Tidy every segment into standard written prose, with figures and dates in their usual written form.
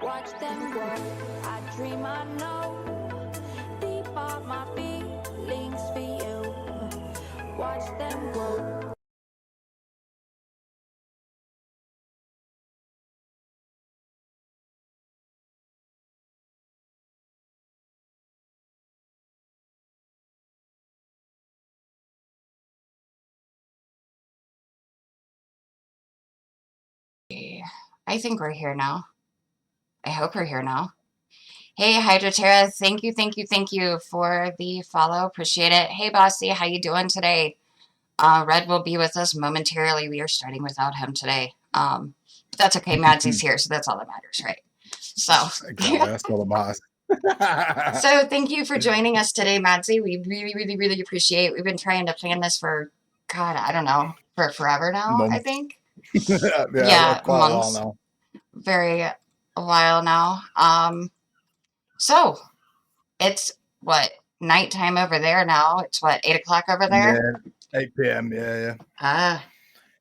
Watch them grow. I dream I know. Deep are my feelings for you. Watch them grow. I think we're here now. I hope we're here now. Hey, Hydroterra, thank you for the follow. Appreciate it. Hey, Bossy, how you doing today? Red will be with us momentarily. We are starting without him today. But that's okay. Madzy's here, so that's all that matters, right? So, exactly, that's all that matters. So thank you for joining us today, Madzy. We really appreciate. We've been trying to plan this for, God, I don't know, for forever now. Months. I think. yeah, quite months. a while now. Very a while now. So it's what nighttime over there now. It's what 8 o'clock over there. Yeah, 8 p.m. Yeah.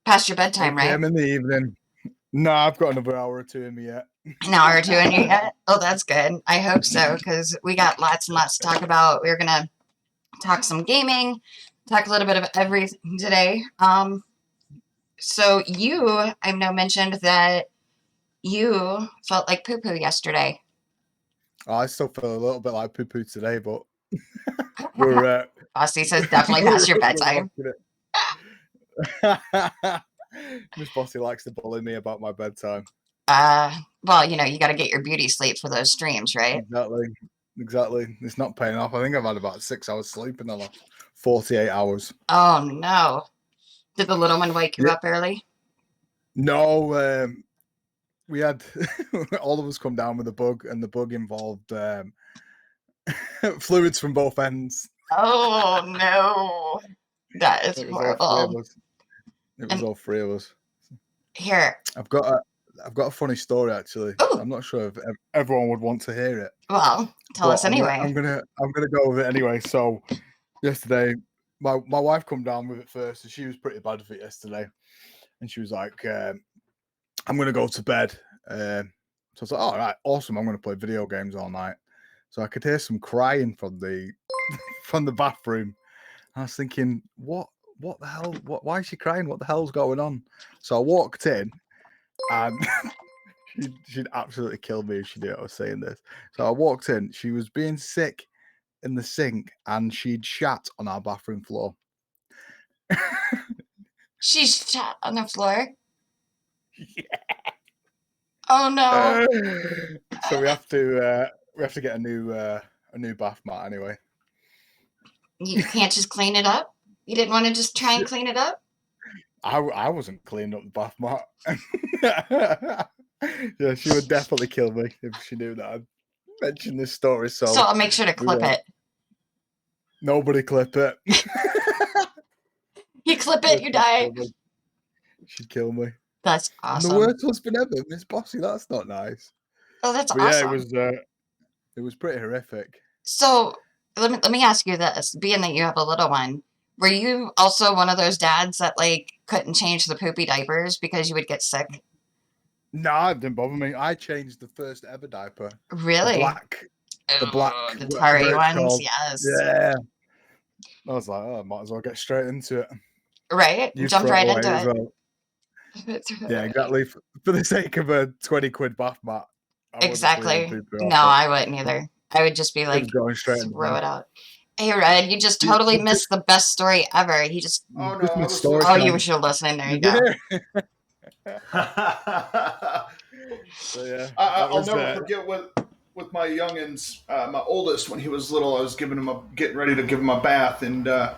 Past your bedtime, 8 p.m. right? in the evening. No, I've got another hour or two in me yet. An hour or two in you yet? Oh, that's good. I hope so, because we got lots and lots to talk about. We're gonna talk some gaming, talk a little bit of everything today. So I've now mentioned that you felt like poo-poo yesterday. I still feel a little bit like poo-poo today, but we're Bossy says definitely past your bedtime. Miss Bossy likes to bully me about my bedtime. Well, you got to get your beauty sleep for those streams, right? Exactly. It's not paying off. I think I've had about 6 hours sleep in the last 48 hours. Oh no! Did the little one wake you up early? No, we had all of us come down with a bug, and the bug involved fluids from both ends. Oh no! That is horrible. It was all three of us. Here, I've got a funny story actually. Ooh. I'm not sure if everyone would want to hear it. Well, tell us anyway. I'm gonna go with it anyway. So yesterday, my wife come down with it first, and she was pretty bad with it yesterday. And she was like, "I'm gonna go to bed." So I was like, "All right, awesome. I'm gonna play video games all night." So I could hear some crying from the from the bathroom. I was thinking, what the hell? Why is she crying? What the hell's going on? So I walked in, and she'd absolutely kill me if she knew I was saying this. So I walked in. She was being sick in the sink, and she'd shat on our bathroom floor. She shat on the floor. Yeah. Oh no! So we have to get a new bath mat anyway. You can't just clean it up? You didn't want to just try and clean it up? I wasn't cleaning up the bath mat. Yeah, she would definitely kill me if she knew that I'd mentioned this story. So I'll make sure to clip it. Nobody clip it. You clip it, you die. She'd kill me. That's awesome. I'm the worst husband ever, Miss Bossy. That's not nice. Oh, that's awesome. Yeah, it was pretty horrific. So let me ask you this: being that you have a little one, were you also one of those dads that like couldn't change the poopy diapers because you would get sick? No, it didn't bother me. I changed the first ever diaper. Really? The black, the tarry ones. Called. Yes. Yeah. I was like, oh, I might as well get straight into it. Right. You jump right into it. Well. Yeah, exactly. For the sake of a 20 quid bath mat. Exactly. No, I wouldn't either. I would just be like, going straight throw it out. Hey, Red, you just totally missed the best story ever. He just. Oh, no. You were listening. There you go. So, yeah, I'll never forget with my youngins, my oldest, when he was little, I was getting ready to give him a bath, and I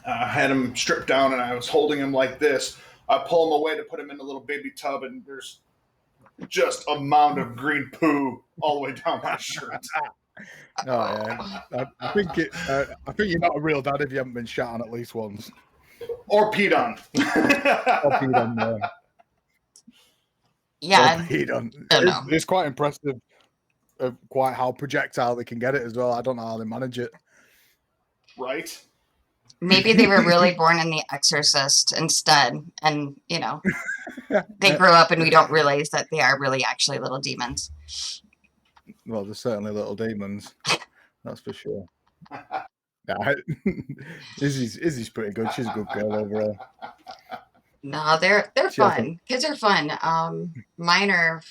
had him stripped down, and I was holding him like this. I pull him away to put him in a little baby tub, and there's just a mound of green poo all the way down my shirt. Oh yeah, I think you're not a real dad if you haven't been shot on at least once, or peed on. Yeah. Or peed on. It's quite impressive, quite how projectile they can get it as well. I don't know how they manage it. Right. Maybe they were really born in The Exorcist instead, and they grow up and we don't realize that they are really actually little demons. Well, they're certainly little demons. That's for sure. Nah, Izzy's pretty good. She's a good girl overall. No, they're She hasn't. fun. Kids are fun. Mine are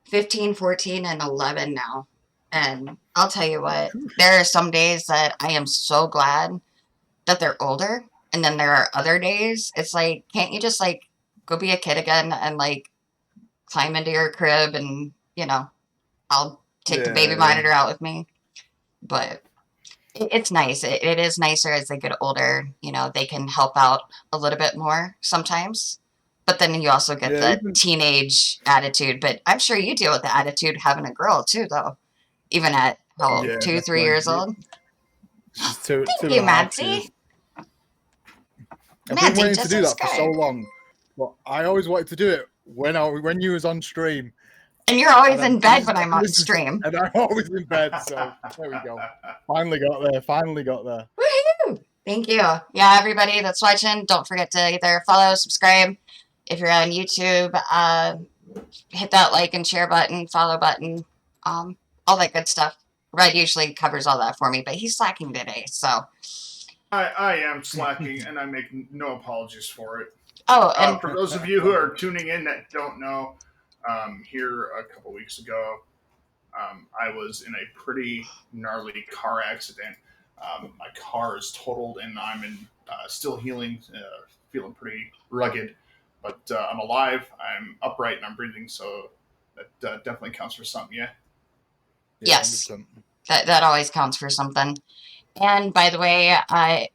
15, 14, and 11 now. And I'll tell you what, there are some days that I am so glad that they're older. And then there are other days, it's like, can't you just like go be a kid again and like climb into your crib and, I'll take the baby monitor out with me. But it's nice. It is nicer as they get older. They can help out a little bit more sometimes. But then you also get the teenage attitude. But I'm sure you deal with the attitude having a girl too, though. Even at, 2, 3 years old? Thank you, Madzy. I've been waiting to do that for so long. But I always wanted to do it when you was on stream. And you're always in bed when I'm on stream. And I'm always in bed, so there we go. Finally got there. Woohoo! Thank you. Yeah, everybody that's watching, don't forget to either follow, subscribe. If you're on YouTube, hit that like and share button, follow button, all that good stuff. Red usually covers all that for me, but he's slacking today, so. I am slacking, and I make no apologies for it. Oh, and for those of you who are tuning in that don't know, here a couple weeks ago, I was in a pretty gnarly car accident. My car is totaled, and I'm still healing, feeling pretty rugged. But I'm alive, I'm upright, and I'm breathing, so that definitely counts for something, yeah? Yes, that always counts for something. And by the way,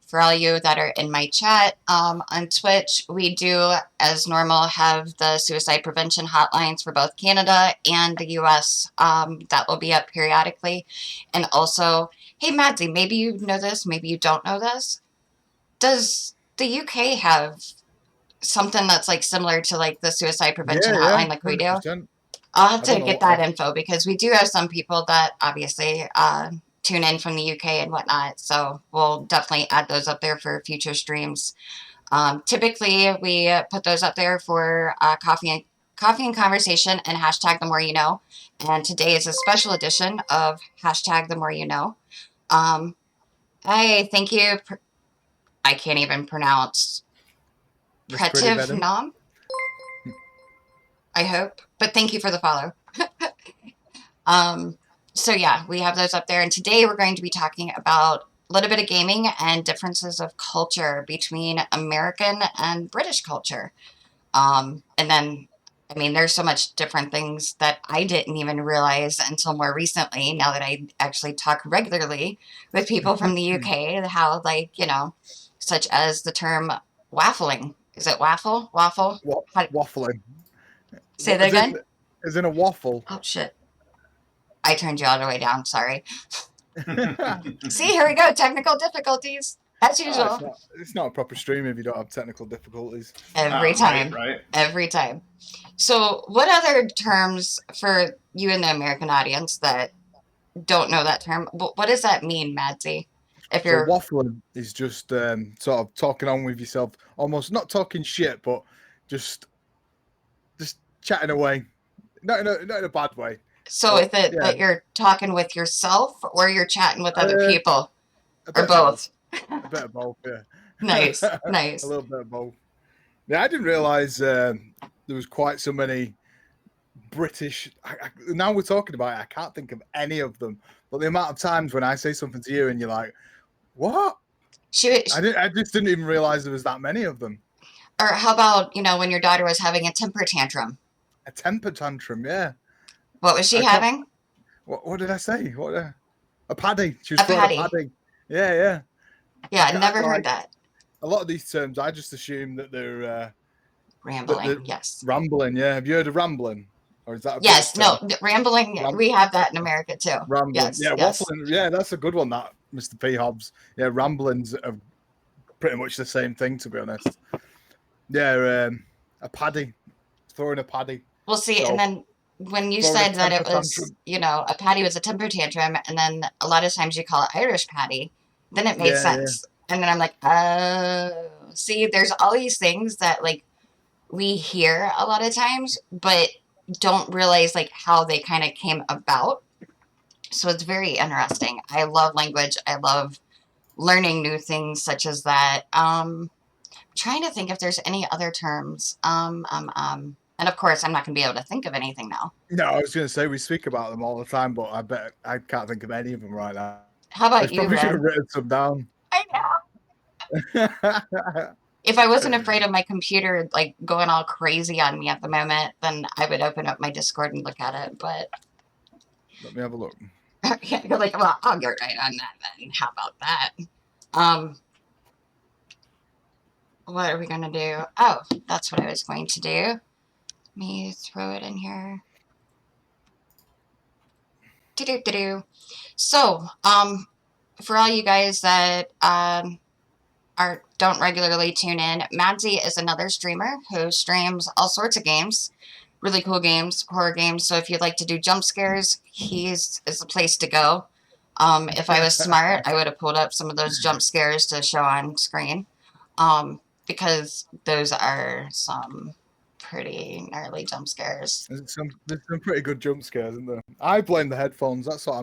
for all you that are in my chat on Twitch, we do, as normal, have the suicide prevention hotlines for both Canada and the U.S. That will be up periodically. And also, hey, Madzy, maybe you know this, maybe you don't know this. Does the UK have something that's like similar to like the suicide prevention hotline like we do? 100%. I'll have to get that info because we do have some people that obviously tune in from the UK and whatnot. So we'll definitely add those up there for future streams. Typically, we put those up there for coffee and conversation and hashtag the more you know. And today is a special edition of hashtag the more you know. I thank you. I can't even pronounce Pretivnom. I hope, but thank you for the follow. So yeah, we have those up there. And today we're going to be talking about a little bit of gaming and differences of culture between American and British culture. And then, I mean, there's so much different things that I didn't even realize until more recently, now that I actually talk regularly with people from the UK, how like, such as the term waffling. Is it waffle? Waffle? Waffling. Say that again? As in a waffle. Oh, shit. I turned you all the way down. Sorry. See, here we go. Technical difficulties. As usual. It's not a proper stream if you don't have technical difficulties. Every time. Right. Every time. So what other terms for you in the American audience that don't know that term? What does that mean, Madzy? If you're waffling is just sort of talking on with yourself, almost not talking shit, but just chatting away. Not in a bad way. So is it that you're talking with yourself or you're chatting with other people? Or both? A bit of both, yeah. Nice, nice. A little bit of both. Yeah, I didn't realise there was quite so many British... now we're talking about it, I can't think of any of them. But the amount of times when I say something to you and you're like, what? I just didn't even realise there was that many of them. Or how about, when your daughter was having a temper tantrum? A temper tantrum, yeah. What was she having? What did I say? A paddy. She was throwing a paddy. Yeah. Yeah, I never heard that. A lot of these terms, I just assume that they're... rambling, yes. Rambling, yeah. Have you heard of rambling? Or is that rambling, we have that in America too. Rambling, yes, yeah, waffling, yeah, that's a good one, that, Mr. P. Hobbs. Yeah, ramblings are pretty much the same thing, to be honest. Yeah, a paddy. Throwing a paddy. Well, see, and then when you said that it was, a patty was a temper tantrum, and then a lot of times you call it Irish patty, then it made sense. And then I'm like, oh, see, there's all these things that like we hear a lot of times, but don't realize like how they kind of came about. So it's very interesting. I love language. I love learning new things such as that. Trying to think if there's any other terms. And of course, I'm not going to be able to think of anything now. No, I was going to say we speak about them all the time, but I bet I can't think of any of them right now. How I about you, probably should have Red? written some down. I know. If I wasn't afraid of my computer like going all crazy on me at the moment, then I would open up my Discord and look at it. But Let me have a look. you're like, well, I'll get right on that then. How about that? What are we gonna do? Oh, that's what I was going to do. Let me throw it in here. Do. So, for all you guys that don't regularly tune in, Madzy is another streamer who streams all sorts of games, really cool games, horror games. So if you'd like to do jump scares, is the place to go. If I was smart, I would have pulled up some of those jump scares to show on screen, because those are some pretty gnarly jump scares. There's some pretty good jump scares, isn't there? I blame the headphones. That's all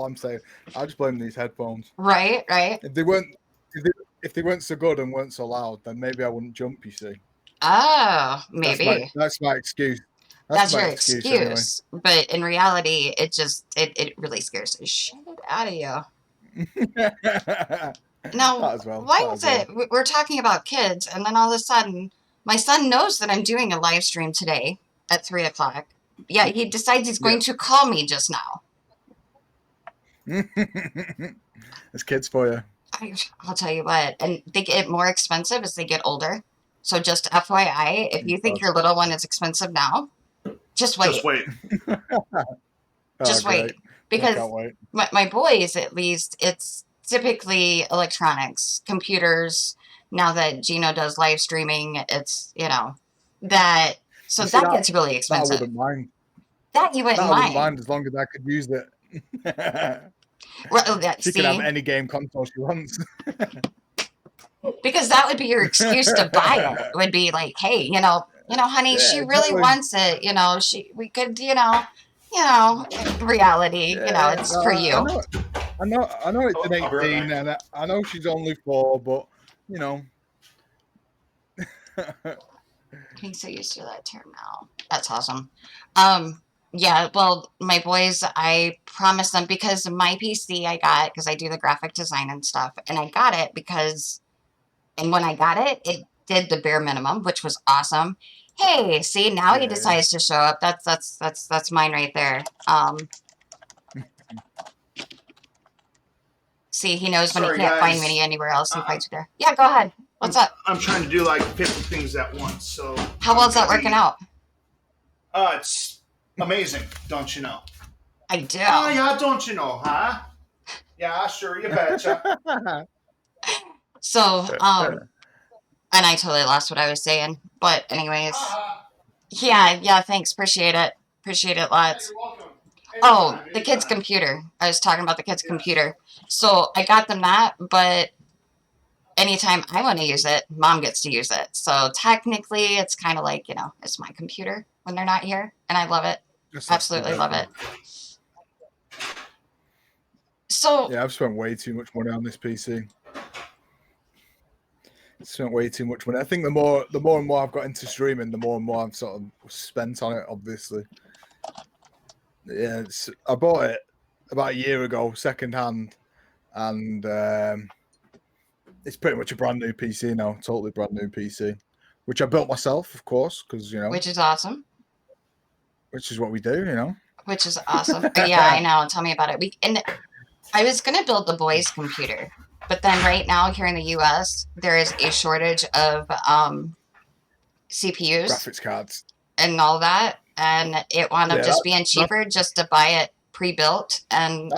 I'm saying. I just blame these headphones. Right. If they weren't so good and weren't so loud, then maybe I wouldn't jump. You see? Oh, maybe that's my excuse. that's my your excuse. Anyway. But in reality, it really scares the shit out of you. Now, why is it we're talking about kids, and then all of a sudden, my son knows that I'm doing a live stream today at 3 o'clock. Yeah, he decides he's going to call me just now. It's kids for you. I'll tell you what, and they get more expensive as they get older. So just FYI, if you think your little one is expensive now, just wait. Just wait. Just wait. Because my boys, at least, it's typically electronics, computers. Now that Gino does live streaming, it's, that. So that gets really expensive. That I wouldn't mind. That you wouldn't mind. I wouldn't mind as long as I could use it. Well, she can have any game console she wants. Because that would be your excuse to buy it. It would be like, hey, honey, she really wants it. We could, reality. It's for you. I know it's an 18, and I know she's only 4, but Getting so used to that term now. That's awesome. Yeah, well, my boys, I promised them, because my PC I got, because I do the graphic design and stuff, and I got it because, and when I got it, it did the bare minimum, which was awesome. Hey, see, now he decides to show up. That's mine right there. See, he knows when he can't find me anywhere else, he fights there. Yeah, go ahead. What's up? I'm trying to do like 50 things at once, so... How well's that working out? It's amazing, don't you know? I do. Oh, yeah, don't you know, huh? Yeah, sure, you betcha. So, and I totally lost what I was saying, but anyways. Yeah, thanks, appreciate it lots. You're welcome. Oh, the kid's computer. I was talking about the kid's computer. So I got them that, but anytime I want to use it, Mom gets to use it. So technically, it's kind of like, it's my computer when they're not here, and I love it. Absolutely love it. So yeah, I've spent way too much money on this PC. Spent way too much money. I think the more and more I've got into streaming, the more and more I've sort of spent on it, obviously. Yeah, I bought it about a year ago, second hand, and it's pretty much a brand new PC now, totally brand new PC, which I built myself, of course, because which is awesome. Which is what we do, Which is awesome. Yeah, I know. Tell me about it. And I was gonna build the boys' computer, but then right now here in the U.S. there is a shortage of CPUs, graphics cards, and all that. And it wound up just being cheaper just to buy it pre-built, and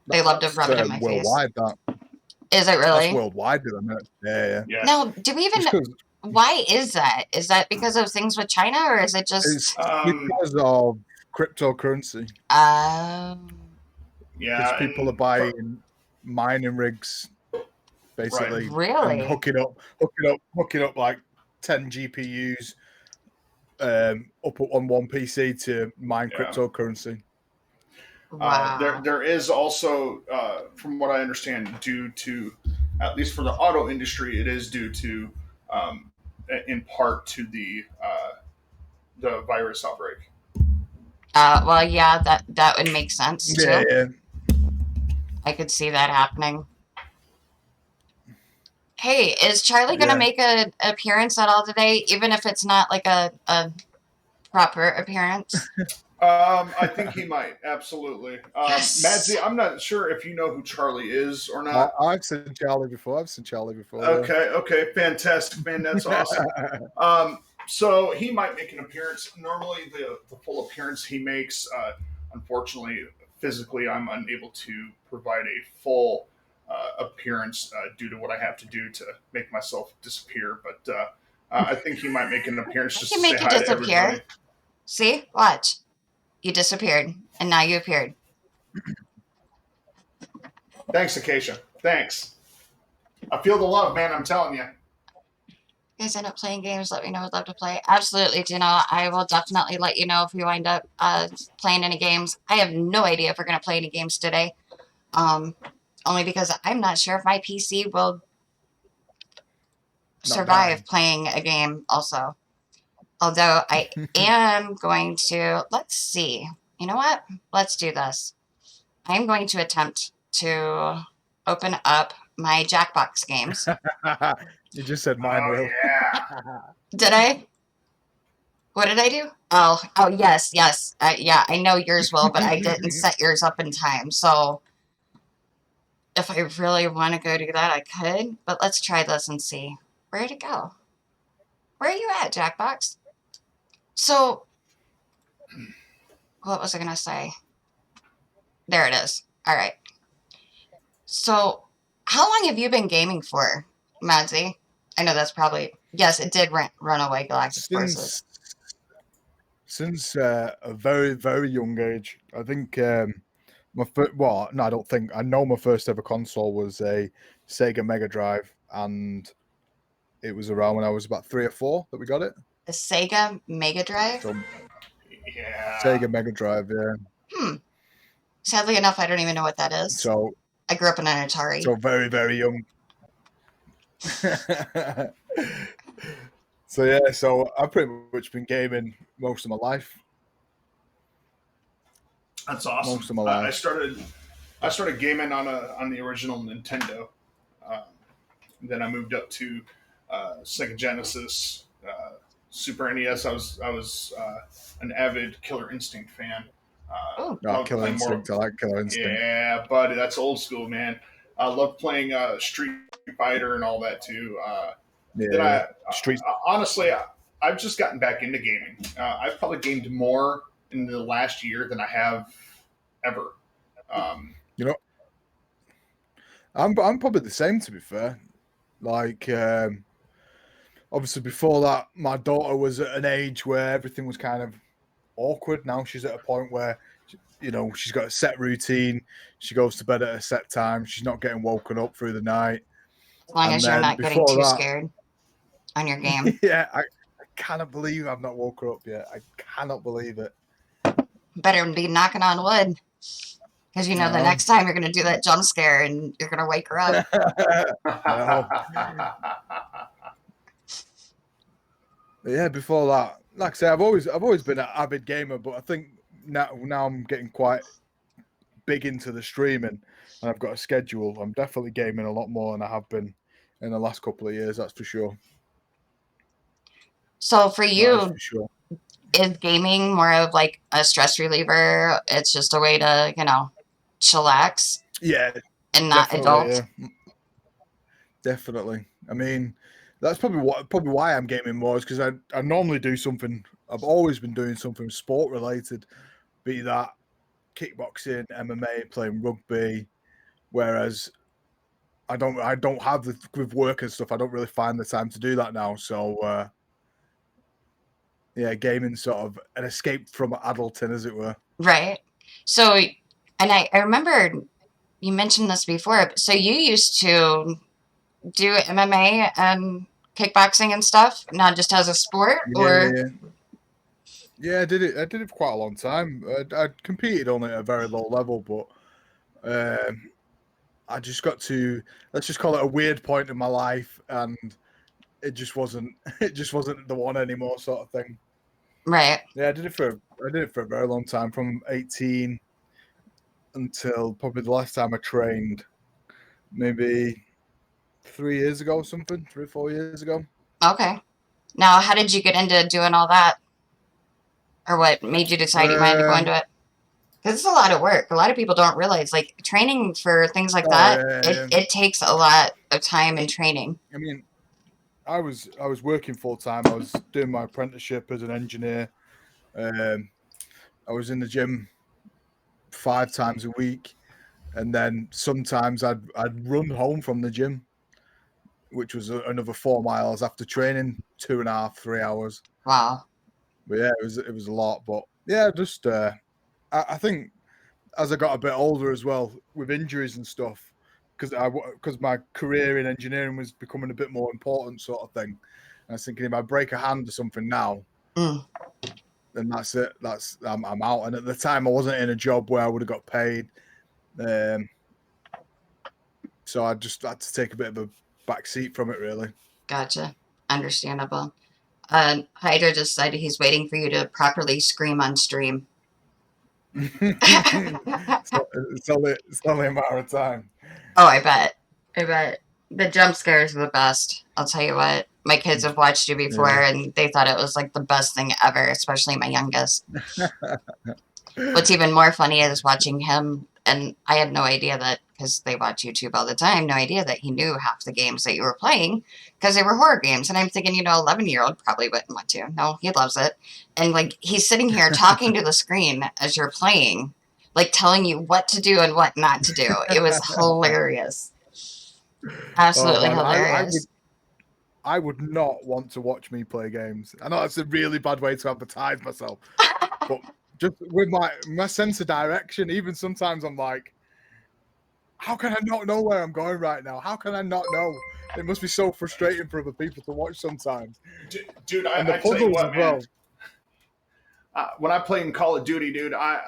they love to rub it in my worldwide, face. Is it really? That's worldwide, isn't it? Yeah. Now, do we even know, why is that? Is that because of things with China, or is it just... It's because of cryptocurrency. Yeah. Because people are buying mining rigs basically, and Really? hooking up like 10 GPUs up on one PC to mine Yeah. cryptocurrency. Wow. There is also, from what I understand, due to, at least for the auto industry, it is due to, in part to the virus outbreak. Well, yeah, that would make sense Yeah, too. yeah. I could see that happening. Hey, is Charlie gonna Yeah. make an appearance at all today, even if it's not like a proper appearance? I think he might, absolutely. Yes. Madzy, I'm not sure if you know who Charlie is or not. I've seen Charlie before. Okay, fantastic, man. That's awesome. So he might make an appearance. Normally, the full appearance he makes, unfortunately, physically, I'm unable to provide a full appearance due to what I have to do to make myself disappear. But I think he might make an appearance I just can to make say you hi to disappear. everybody. See? Watch. You disappeared, and now you appeared. Thanks, Acacia. Thanks. I feel the love, man. I'm telling you. You guys end up playing games, let me know. I'd love to play. Absolutely, Gino. I will definitely let you know if we wind up playing any games. I have no idea if we're going to play any games today. Only because I'm not sure if my PC will survive playing a game also. Although I am going to, let's see. You know what? Let's do this. I'm going to attempt to open up my Jackbox games. You just said mine will. Yeah. Did I? What did I do? Oh, yes. Yeah, I know yours will, but I didn't set yours up in time. So if I really want to go do that, I could. But let's try this and see. Where'd it go? Where are you at, Jackbox? So, what was I going to say? There it is. All right. So, how long have you been gaming for, Madzy? I know that's probably... Yes, it did run away Galactic Forces. Since a very, very young age. I think my first... Well, no, I don't think. I know my first ever console was a Sega Mega Drive, and it was around when I was about 3 or 4 that we got it. The Sega Mega Drive? So, Yeah. Sega Mega Drive, yeah. Sadly enough, I don't even know what that is. So I grew up in an Atari. So very, very young. So yeah, so I've pretty much been gaming most of my life. That's awesome. Most of my life. I started gaming on the original Nintendo. Then I moved up to Sega Genesis, Super NES. I was an avid Killer Instinct fan. Killer Instinct. I like Killer Instinct. Yeah, buddy, that's old school, man. I love playing Street Fighter and all that too. Yeah. Then honestly, I've just gotten back into gaming. I've probably gamed more in the last year than I have ever. You know, I'm probably the same, to be fair. Like, obviously before that, my daughter was at an age where everything was kind of awkward. Now she's at a point where, you know, she's got a set routine. She goes to bed at a set time. She's not getting woken up through the night. As long as you're not getting too scared on your game. Yeah, I cannot believe I've not woke her up yet. I cannot believe it. Better be knocking on wood. Because you know the next time you're going to do that jump scare and you're going to wake her up. Yeah, before that, like I say, I've always been an avid gamer, but I think now I'm getting quite big into the streaming, and I've got a schedule. I'm definitely gaming a lot more than I have been in the last couple of years. That's for sure. So for you, is gaming more of like a stress reliever? It's just a way to, you know, chillax. Yeah, and not adult. Yeah. Definitely. I mean, that's probably why I'm gaming more, is because I normally do something. I've always been doing something sport related, be that kickboxing, MMA, playing rugby. Whereas I don't have with work and stuff. I don't really find the time to do that now. So yeah, gaming sort of an escape from adulting, as it were. Right. So, and I remember you mentioned this before. So you used to do MMA and kickboxing and stuff, not just as a sport, or? Yeah, I did it. I did it for quite a long time. I competed on it at a very low level, but I just got to, let's just call it a weird point in my life, and it just wasn't the one anymore, sort of thing. Right. Yeah, I did it for a very long time, from 18 until probably the last time I trained, maybe 3 years ago, or something, 3 or 4 years ago. Okay. Now, how did you get into doing all that? Or what made you decide you wanted to go into it? Because it's a lot of work. A lot of people don't realize, like, training for things like that, it takes a lot of time and training. I mean, I was working full time. I was doing my apprenticeship as an engineer. I was in the gym 5 times a week, and then sometimes I'd run home from the gym, which was another 4 miles after training, 2.5, 3 hours. Wow. But yeah, it was a lot. But yeah, just I think as I got a bit older as well, with injuries and stuff, because my career in engineering was becoming a bit more important, sort of thing. And I was thinking, if I break a hand or something now, then that's it. I'm out. And at the time, I wasn't in a job where I would have got paid, so I just had to take a bit of a back seat from it, really. Gotcha. Understandable. Hydra just said he's waiting for you to properly scream on stream. It's only a matter of time. Oh, I bet. The jump scares are the best. I'll tell you what. My kids have watched you before, and they thought it was like the best thing ever, especially my youngest. What's even more funny is watching him, and I had no idea that, because they watch YouTube all the time, no idea that he knew half the games that you were playing, because they were horror games. And I'm thinking, 11-year-old probably wouldn't want to. No, he loves it. And, like, he's sitting here talking to the screen as you're playing, like, telling you what to do and what not to do. It was hilarious. Absolutely hilarious. I would not want to watch me play games. I know that's a really bad way to advertise myself, but just with my sense of direction, even sometimes I'm like, how can I not know where I'm going right now? How can I not know? It must be so frustrating for other people to watch sometimes. Dude, and the I tell you what, as well. Man. When I play in Call of Duty, dude, I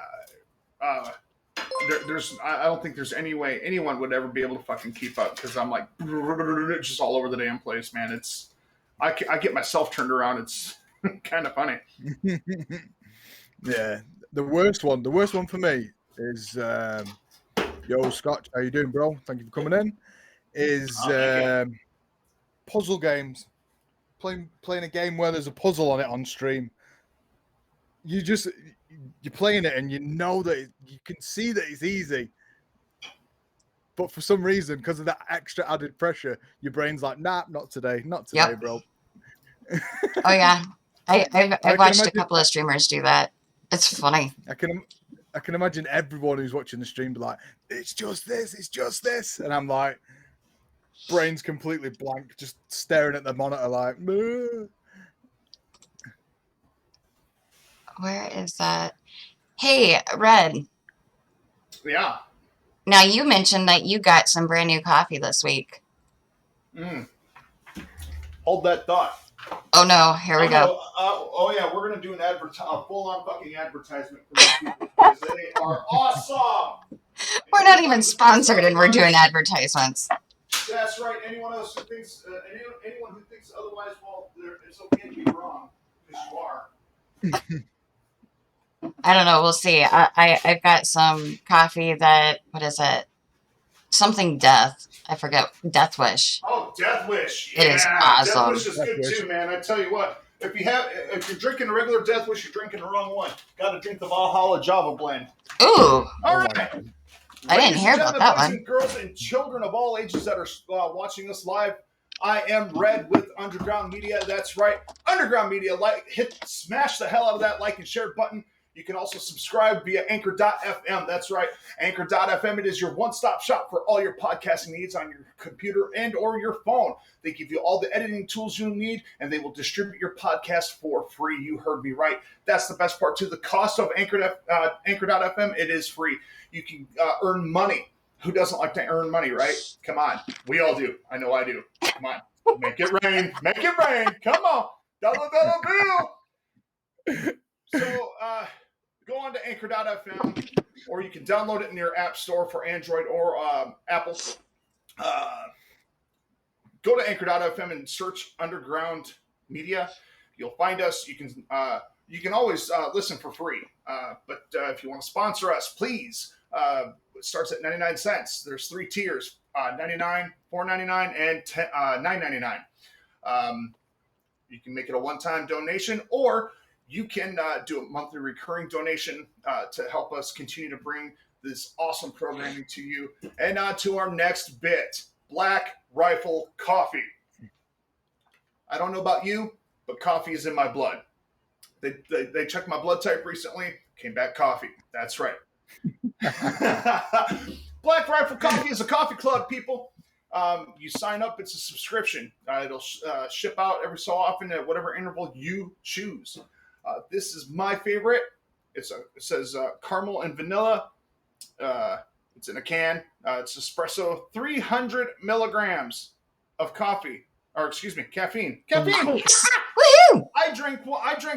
don't think there's any way anyone would ever be able to fucking keep up, because I'm like just all over the damn place, man. I get myself turned around. It's kind of funny. Yeah, the worst one for me is yo, Scotch, how you doing, bro? Thank you for coming in. Is puzzle games. Playing a game where there's a puzzle on it on stream. You're playing it and you know that you can see that it's easy, but for some reason, because of that extra added pressure, your brain's like, nah, not today, Yep. bro. Oh yeah, I've watched a couple of streamers do that. It's funny. I can imagine everyone who's watching the stream be like, it's just this, and I'm like, brain's completely blank, just staring at the monitor like, Meh. Where is that? Hey, Red. Yeah. Now, you mentioned that you got some brand new coffee this week. Hold that thought. Oh, no. Here we go. Oh, yeah. We're going to do a full-on fucking advertisement for these people, because they are awesome. We're not even sponsored, and we're doing advertisements. That's right. Anyone who thinks otherwise, well, it's okay to be wrong, because you are. I don't know. We'll see. I've got some coffee that, what is it? Something Death. I forget. Death Wish. Oh, Death Wish. Yeah, it is awesome. Death Wish is good too, man. I tell you what. If you're drinking a regular Death Wish, you're drinking the wrong one. Got to drink the Valhalla Java blend. Ooh. All right. I didn't hear about that one. Girls and children of all ages that are watching us live, I am Red with Underground Media. That's right, Underground Media. Smash the hell out of that like and share button. You can also subscribe via Anchor.fm. That's right, Anchor.fm. It is your one-stop shop for all your podcasting needs on your computer and or your phone. They give you all the editing tools you need, and they will distribute your podcast for free. You heard me right. That's the best part too. The cost of Anchor.fm, it is free. You can earn money Who doesn't like to earn money, right? Come on. We all do. I know I do. Come on. Make it rain. Make it rain. Come on. Dollar bill. So go on to anchor.fm, or you can download it in your app store for Android or Apple. Go to anchor.fm and search Underground Media. You'll find us. You can always listen for free. But if you want to sponsor us, please. It starts at 99 cents. There's 3 tiers: 99, $4.99, and $9.99. You can make it a one-time donation, or you can do a monthly recurring donation to help us continue to bring this awesome programming to you. And to our next bit, Black Rifle Coffee. I don't know about you, but coffee is in my blood. They checked my blood type recently, came back coffee. That's right. Black Rifle Coffee is a coffee club, people. You sign up, it's a subscription. It'll ship out every so often at whatever interval you choose. This is my favorite. It says caramel and vanilla. It's in a can. It's espresso, 300 milligrams of caffeine. Caffeine. Nice. Woohoo! I drank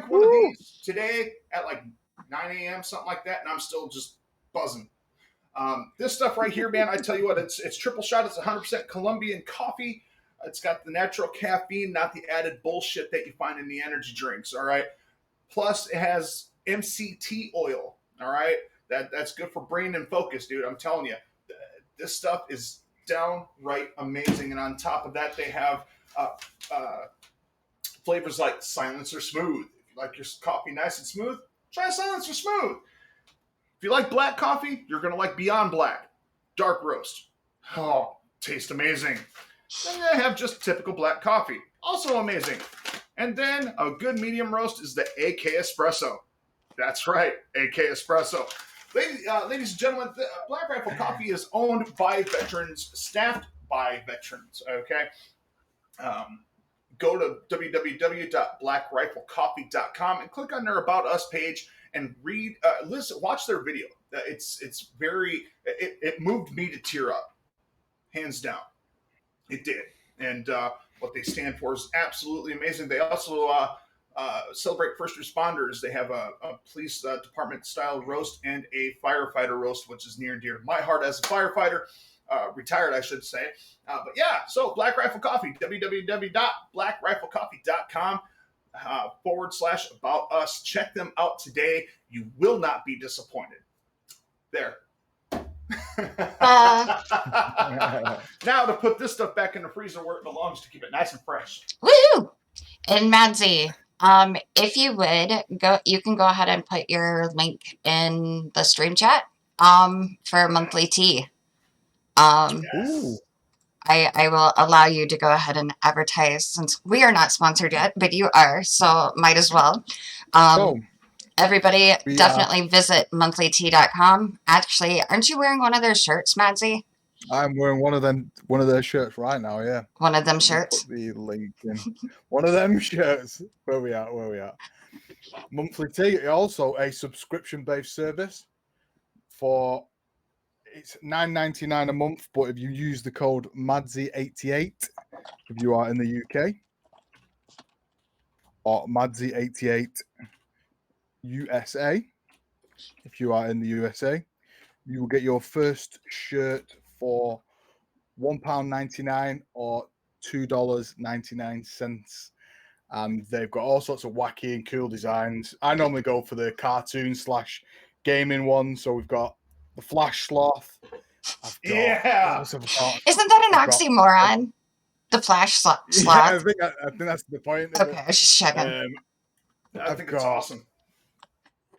one of these today at like 9 a.m., something like that, and I'm still just buzzing. This stuff right here, man, I tell you what, it's triple shot. It's 100% Colombian coffee. It's got the natural caffeine, not the added bullshit that you find in the energy drinks, all right? Plus, it has MCT oil, all right? That's good for brain and focus, dude. I'm telling you. This stuff is downright amazing. And on top of that, they have flavors like Silencer Smooth. If you like your coffee nice and smooth, try Silencer Smooth. If you like black coffee, you're going to like Beyond Black. Dark roast. Oh, tastes amazing. Then they have just typical black coffee. Also amazing. And then a good medium roast is the AK Espresso. That's right, AK Espresso. Ladies and gentlemen, Black Rifle Coffee is owned by veterans, staffed by veterans, okay? Go to www.blackriflecoffee.com and click on their About Us page and read, watch their video. It moved me to tear up, hands down. It did. And what they stand for is absolutely amazing. They also celebrate first responders. They have a police department style roast and a firefighter roast, which is near and dear to my heart as a firefighter. Retired, I should say. But yeah, so Black Rifle Coffee, www.blackriflecoffee.com /about us. Check them out today. You will not be disappointed. There. Now to put this stuff back in the freezer where it belongs to keep it nice and fresh. Woo! And Madzy, if you would you can go ahead and put your link in the stream chat for monthly tea. Yes. I will allow you to go ahead and advertise since we are not sponsored yet, but you are, so might as well. Everybody definitely visit monthlytea.com. Actually, aren't you wearing one of their shirts, Madzy? I'm wearing one of their shirts right now, yeah. One of them shirts? Put the link in. One of them shirts. Where we at? Monthly Tea, also a subscription-based service it's $9.99 a month, but if you use the code Madzy88, if you are in the UK, or Madzy88 USA, if you are in the USA, you will get your first shirt for £1.99 or $2.99. And they've got all sorts of wacky and cool designs. I normally go for the cartoon / gaming one. So we've got the Flash Sloth. Isn't that an oxymoron? The Flash Sloth? Yeah, I think that's the point. Okay, I was just checking. I think it's awesome.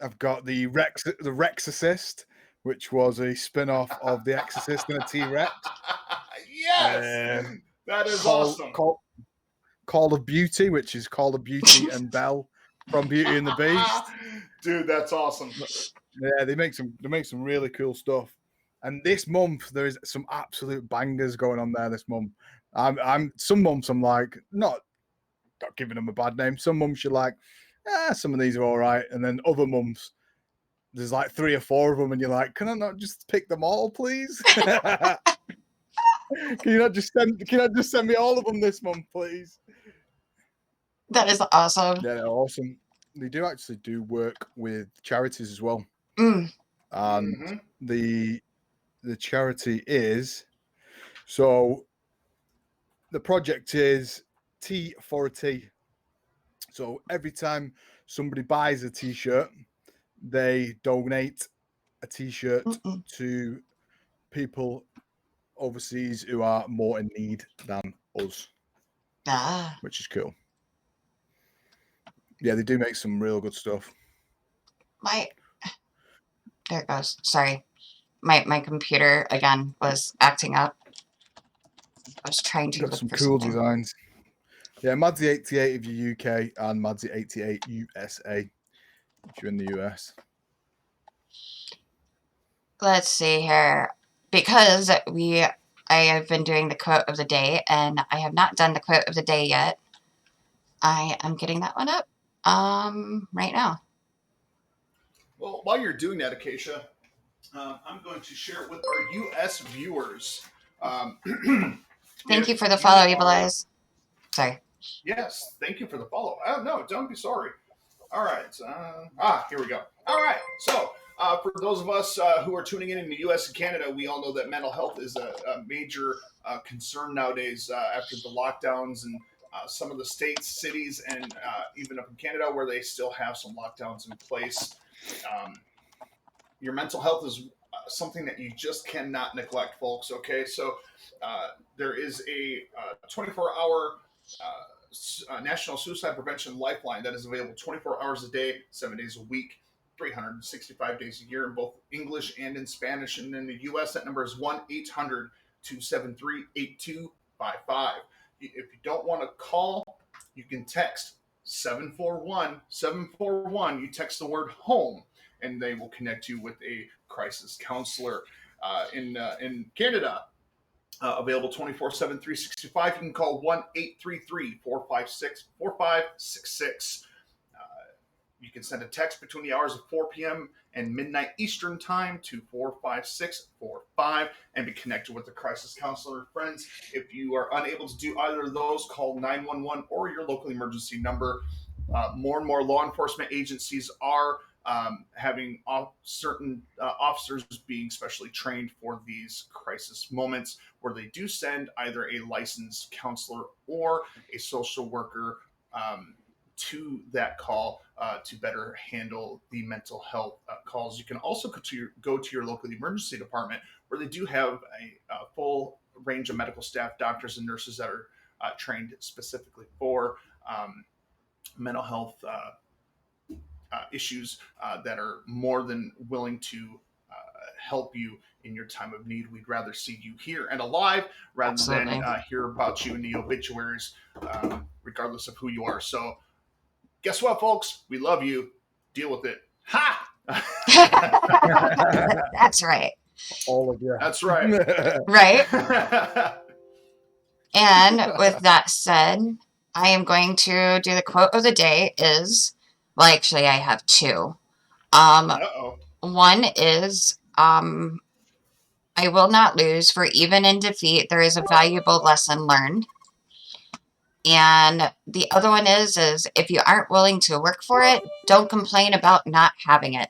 I've got the Rex Assist, which was a spin-off of The Exorcist and a T-Rex. Yes! That is awesome. Call of Beauty, which is Call of Beauty and Belle from Beauty and the Beast. Dude, that's awesome. Yeah, they make some really cool stuff. And this month there is some absolute bangers going on there this month. Some months I'm like, not giving them a bad name. Some months you're like, some of these are all right. And then other months there's like 3 or 4 of them, and you're like, can I not just pick them all, please? Can you not just send me all of them this month, please? That is awesome. Yeah, they're awesome. They do actually do work with charities as well. Mm. And the charity is, so the project is Tea for a Tea. So every time somebody buys a t-shirt, they donate a t-shirt to people overseas who are more in need than us, which is cool. Yeah, they do make some real good stuff. There it goes. Sorry. My computer, again, was acting up. I was trying to Got look some for cool something. designs. Yeah, Madzy 88 if you're UK and Madzy 88 USA if you're in the US. Let's see here. Because I have been doing the quote of the day, and I have not done the quote of the day yet. I am getting that one up right now. Well, while you're doing that, Acacia, I'm going to share it with our U.S. viewers. Thank you for the follow, Evil Eyes. Sorry. Yes, thank you for the follow. Oh, no, don't be sorry. All right. Here we go. All right. So, for those of us who are tuning in the U.S. and Canada, we all know that mental health is a major concern nowadays after the lockdowns and some of the states, cities, and even up in Canada where they still have some lockdowns in place. Your mental health is something that you just cannot neglect, folks. Okay, so there is a 24-hour National Suicide Prevention Lifeline that is available 24 hours a day, 7 days a week, 365 days a year in both English and in Spanish. And in the U.S., that number is 1-800-273-8255. If you don't want to call, you can text 741-741. You text the word home, and they will connect you with a crisis counselor. In Canada, available 24/7, 365. You can call 1-833-456-4566. You can send a text between the hours of 4 p.m. and midnight Eastern time to 45645 and be connected with a crisis counselor. Friends, if you are unable to do either of those, call 911 or your local emergency number. More and more law enforcement agencies are having certain officers being specially trained for these crisis moments where they do send either a licensed counselor or a social worker to that call to better handle the mental health calls. You can also go to your local emergency department where they do have a full range of medical staff, doctors and nurses that are trained specifically for mental health issues that are more than willing to help you in your time of need. We'd rather see you here and alive rather Absolutely. than hear about you in the obituaries, regardless of who you are. So guess what, folks? We love you. Deal with it. Ha! That's right. All of you. That's right. Right? And with that said, I am going to do the quote of the day is, well, actually, I have two. One is, I will not lose, for even in defeat, there is a valuable lesson learned. And the other one is if you aren't willing to work for it, don't complain about not having it.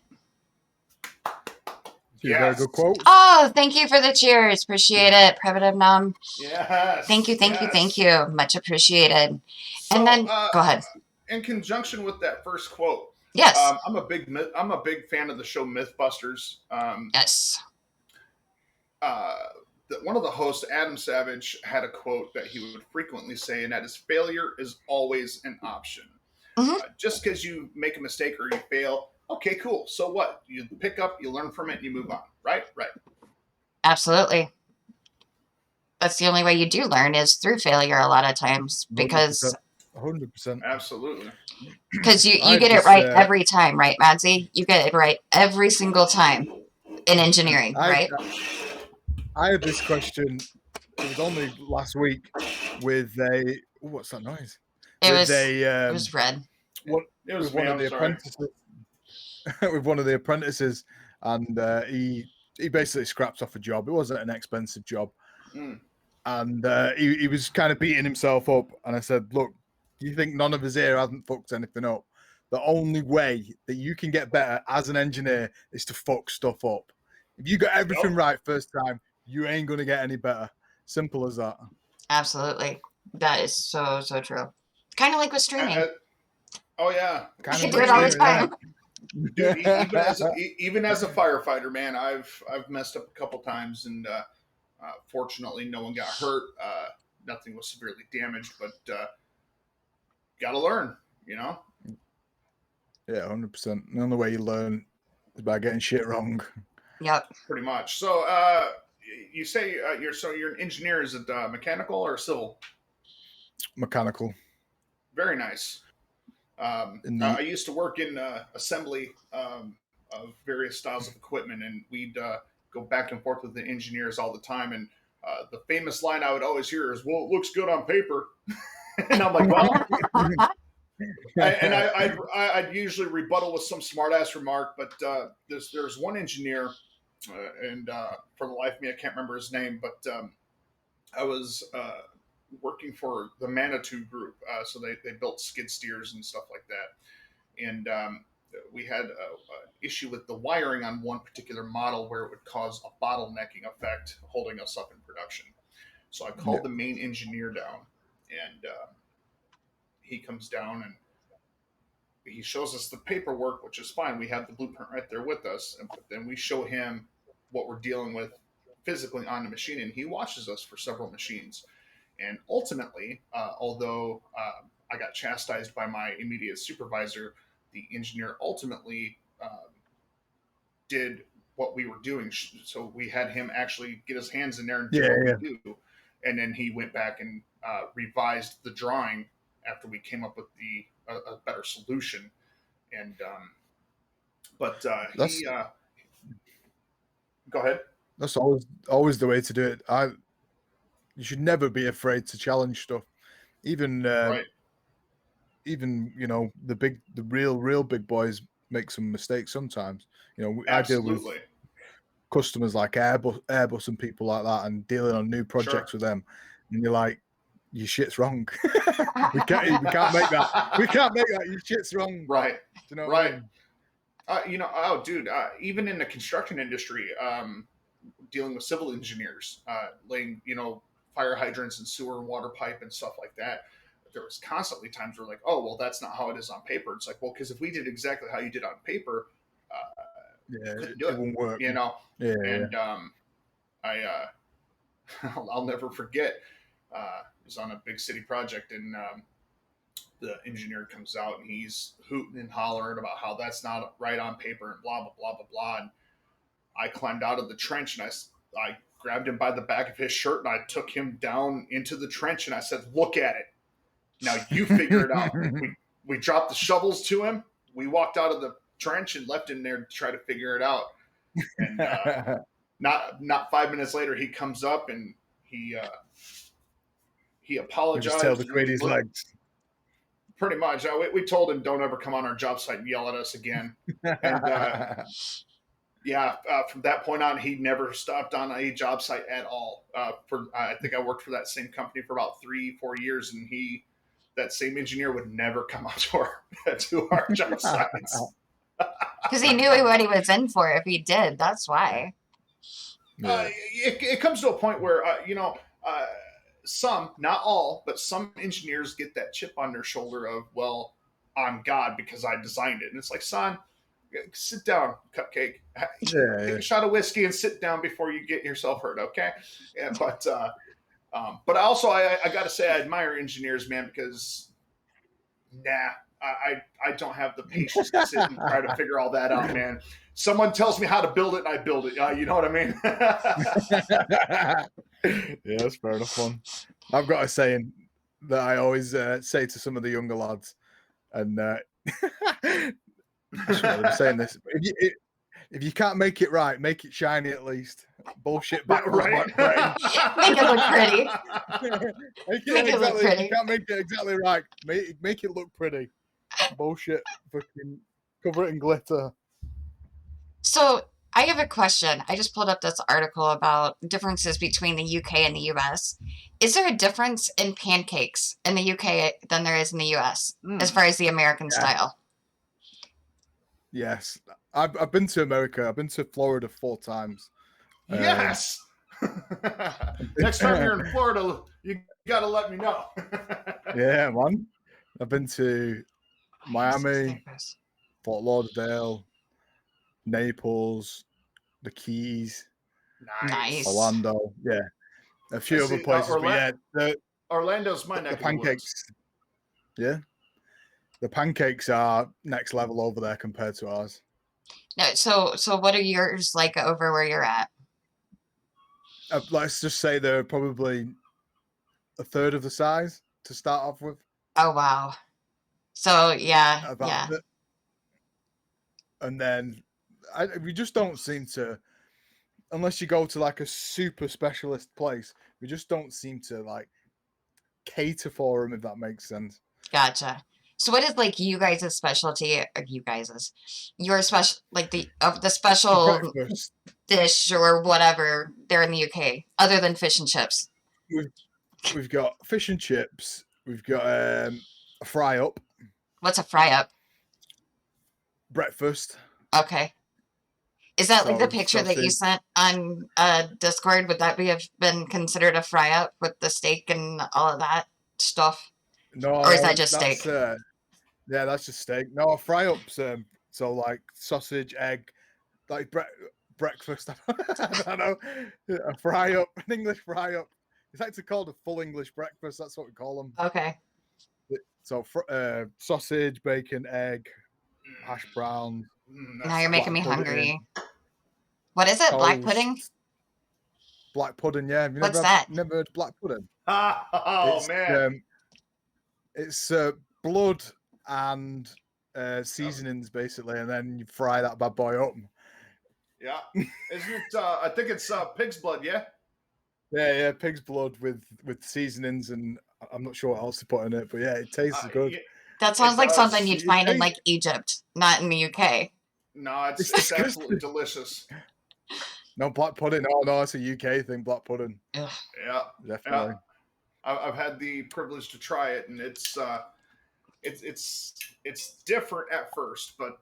Yes. Very good quote. Oh, thank you for the cheers. Appreciate it. Primitive Nom. Yes. Thank you. Much appreciated. So, and then, go ahead. In conjunction with that first quote, yes, I'm a big fan of the show Mythbusters. Yes. One of the hosts, Adam Savage, had a quote that he would frequently say, and that is, failure is always an option. Just because you make a mistake or you fail, okay, cool. So what? You pick up, you learn from it, and you move on. Right? Right. Absolutely. That's the only way you do learn is through failure a lot of times, because 100%. Absolutely. Because you get it right every time, right, Madzy? You get it right every single time in engineering, right? I had this question. It was only last week with a. What's that noise? It was red. It was one of the apprentices. with one of the apprentices, and he basically scrapped off a job. It wasn't an expensive job, and he was kind of beating himself up. And I said, "Look, do you think none of us here hasn't fucked anything up? The only way that you can get better as an engineer is to fuck stuff up. If you got everything right first time, you ain't gonna get any better. Simple as that." Absolutely. That is so true. Kind of like with streaming. Oh yeah, I do it all the time. Dude, even as a firefighter, man, I've messed up a couple times, and fortunately, no one got hurt. Nothing was severely damaged, but gotta learn, you know. Yeah, 100%. The only way you learn is by getting shit wrong. Yep. Pretty much. So, you say you're an engineer. Is it mechanical or civil? Mechanical. Very nice. I used to work in assembly of various styles of equipment, and we'd go back and forth with the engineers all the time. And the famous line I would always hear is, "Well, it looks good on paper," and I'm like, "Well," I'd usually rebuttal with some smartass remark. But there's one engineer, and for the life of me, I can't remember his name, but I was working for the Manitou Group, so they built skid steers and stuff like that, and we had an issue with the wiring on one particular model where it would cause a bottlenecking effect, holding us up in production. So I called the main engineer down, and he comes down and he shows us the paperwork, which is fine. We have the blueprint right there with us, but then we show him what we're dealing with physically on the machine, and he watches us for several machines. And ultimately, although I got chastised by my immediate supervisor, the engineer ultimately did what we were doing. So we had him actually get his hands in there and do what we do. And then he went back and revised the drawing after we came up with a better solution. And but he go ahead. That's always the way to do it. You should never be afraid to challenge stuff, even Right. even the real big boys make some mistakes sometimes. I deal with customers like Airbus and people like that, and dealing on new projects with them, and you're like, your shit's wrong. we can't make that. We can't make that. Your shit's wrong. Right. Do you know what right. I mean? Dude, even in the construction industry, dealing with civil engineers, laying, fire hydrants and sewer and water pipe and stuff like that. There was constantly times where like, oh, well, that's not how it is on paper. It's like, well, because if we did exactly how you did on paper, it won't work. Yeah. And I'll never forget. It was on a big city project, and the engineer comes out and he's hooting and hollering about how that's not right on paper and blah blah blah blah blah. And I climbed out of the trench and I grabbed him by the back of his shirt and I took him down into the trench and I said, "Look at it. Now you figure it out." We dropped the shovels to him. We walked out of the trench and left him there to try to figure it out. And not 5 minutes later, he comes up and he apologized. Just tell the Grady's legs. Pretty much. We told him, don't ever come on our job site and yell at us again. And from that point on, he never stopped on a job site at all. I think I worked for that same company for about 3-4 years, and that same engineer would never come out to our job sites. Because he knew what he was in for if he did. That's why. It comes to a point where, some, not all, but some engineers get that chip on their shoulder of, well, I'm God because I designed it. And it's like, son, sit down, cupcake. Take a shot of whiskey and sit down before you get yourself hurt, okay? Yeah, but also, I got to say, I admire engineers, man, because, I don't have the patience to sit and try to figure all that out, man. Someone tells me how to build it, and I build it. You know what I mean? Yeah, that's fair enough. One. I've got a saying that I always say to some of the younger lads, and I'm saying this: if you can't make it right, make it shiny at least. Bullshit backwards. Right. Make it look pretty. Make it look pretty. If you can't make it exactly right, make it look pretty. Bullshit. Fucking cover it in glitter. So I have a question. I just pulled up this article about differences between the UK and the US. Is there a difference in pancakes in the UK than there is in the US as far as the American Yeah. style? Yes, I've been to America. I've been to Florida 4 times. Yes. Next time you're in Florida, you got to let me know. Yeah, man. I've been to Miami, Fort Lauderdale, Naples, the Keys, Nice. Orlando. Yeah, a few other See, places. But yeah, Orlando's my the neck of the pancakes. woods. Yeah, the pancakes are next level over there compared to ours. No, so what are yours like over where you're at? Let's just say they're probably a third of the size to start off with. Oh wow. So yeah, About yeah. And then we just don't seem to, unless you go to like a super specialist place, we just don't seem to like cater for them, if that makes sense. Gotcha. So what is like you guys' specialty, or you guys' your special, like the special Breakfast. dish or whatever there in the UK, other than fish and chips? We've got fish and chips. We've got a fry up. What's a fry up? Breakfast. Okay. Is that like the So, picture that you sausage. sent on Discord? Would that have been considered a fry up with the steak and all of that stuff? No, Or is that just that's steak? yeah, that's just steak. No, a fry up's so like sausage, egg, like breakfast. I don't know. A fry up, an English fry up. It's actually called a full English breakfast. That's what we call them. Okay. So sausage, bacon, egg, hash brown. Now you're making me black pudding, hungry. What is it? Black toast, pudding? Black pudding, yeah. Have you What's that? never heard of black pudding? Oh, It's, man. It's blood and seasonings, basically, and then you fry that bad boy up. Yeah. Isn't it? I think it's pig's blood, yeah? Yeah, pig's blood with seasonings, and I'm not sure what else to put in it, but yeah, it tastes good. Yeah, That sounds like something you'd It find in tastes- like Egypt, not in the UK. No, it's disgusting. absolutely delicious. No, black pudding. Oh, no, it's a UK thing, black pudding. Ugh. Yeah. Definitely. I've had the privilege to try it, and it's different at first, but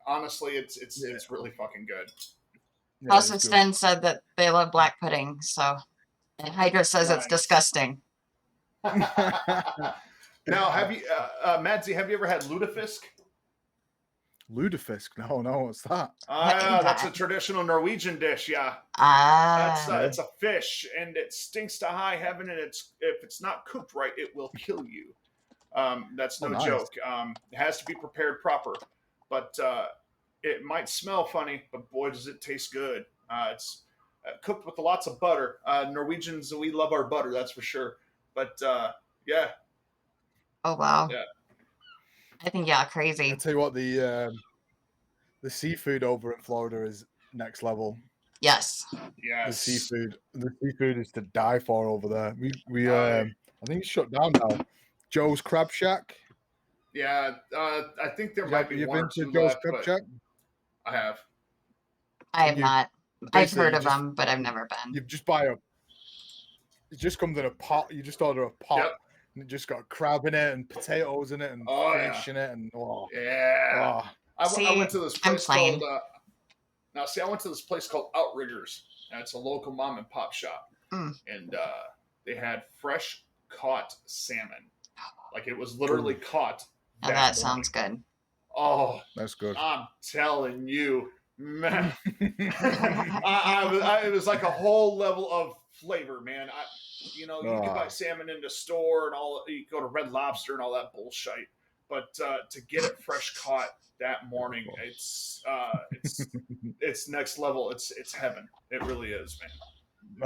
honestly, it's really fucking good. Yeah, Also, it's good. Sten said that they love black pudding, so and Hydra says it's Nice. disgusting. Now, have you, Madzy, have you ever had lutefisk? Lutefisk? No, what's that? That's a traditional Norwegian dish. Yeah, Ah, it's a fish, and it stinks to high heaven. And if it's not cooked right, it will kill you. That's no nice. joke. It has to be prepared proper, but it might smell funny, but boy, does it taste good. It's cooked with lots of butter. Norwegians, we love our butter, that's for sure. But yeah. oh wow. Yeah. I think yeah, crazy. I'll tell you what, the seafood over in Florida is next level. Yes. Yes. The seafood is to die for over there. I think it's shut down now. Joe's Crab Shack. Yeah, I think there might be You've one been or to two Joe's left, Crab but Shack? I have. I have not. I've heard of just- them, but I've never been. You just buy it just comes in a pot. You just order a pot. Yep. And it just got crab in it and potatoes in it and fish in it and Yeah. I went to this place plain. called. I went to this place called Outriggers. And it's a local mom and pop shop, and they had fresh caught salmon. Like it was literally caught. Now that sounds good. Oh, that's good. I'm telling you, man. It was like a whole level of flavor, man. You can buy salmon in the store and all. You go to Red Lobster and all that bullshit, but to get it fresh caught that morning, it's next level. It's heaven. It really is, man.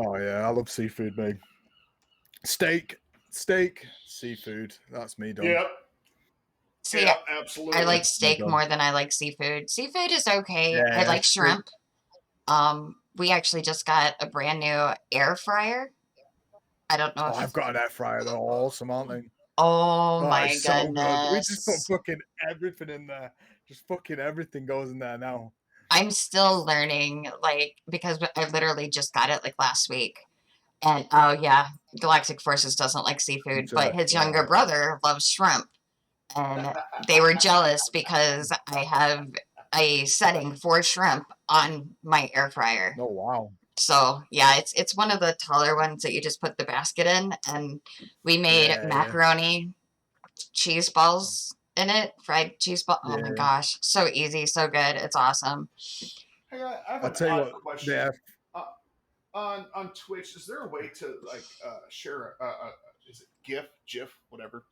Oh yeah, I love seafood, mate. Steak, seafood. That's me done. Yep. See, yeah, absolutely. I like steak more than I like seafood. Seafood is okay. Yeah, I like shrimp. We actually just got a brand new air fryer. I don't know. I've got an air fryer. They're awesome, aren't they? Oh my it's so goodness! good. We just put fucking everything in there. Just fucking everything goes in there now. I'm still learning, like, because I literally just got it like last week. And oh yeah, Galactic Forces doesn't like seafood, but his younger Oh, brother loves shrimp. And they were jealous because I have a setting for shrimp on my air fryer. oh wow. So yeah, it's one of the taller ones that you just put the basket in, and we made Yeah, macaroni cheese balls in it, fried cheese ball. Oh my yeah. gosh, so easy, so good. It's awesome. Hey, I have I'll an tell you odd what. question. Yeah, Uh, on Twitch, is there a way to like share is it GIF, whatever?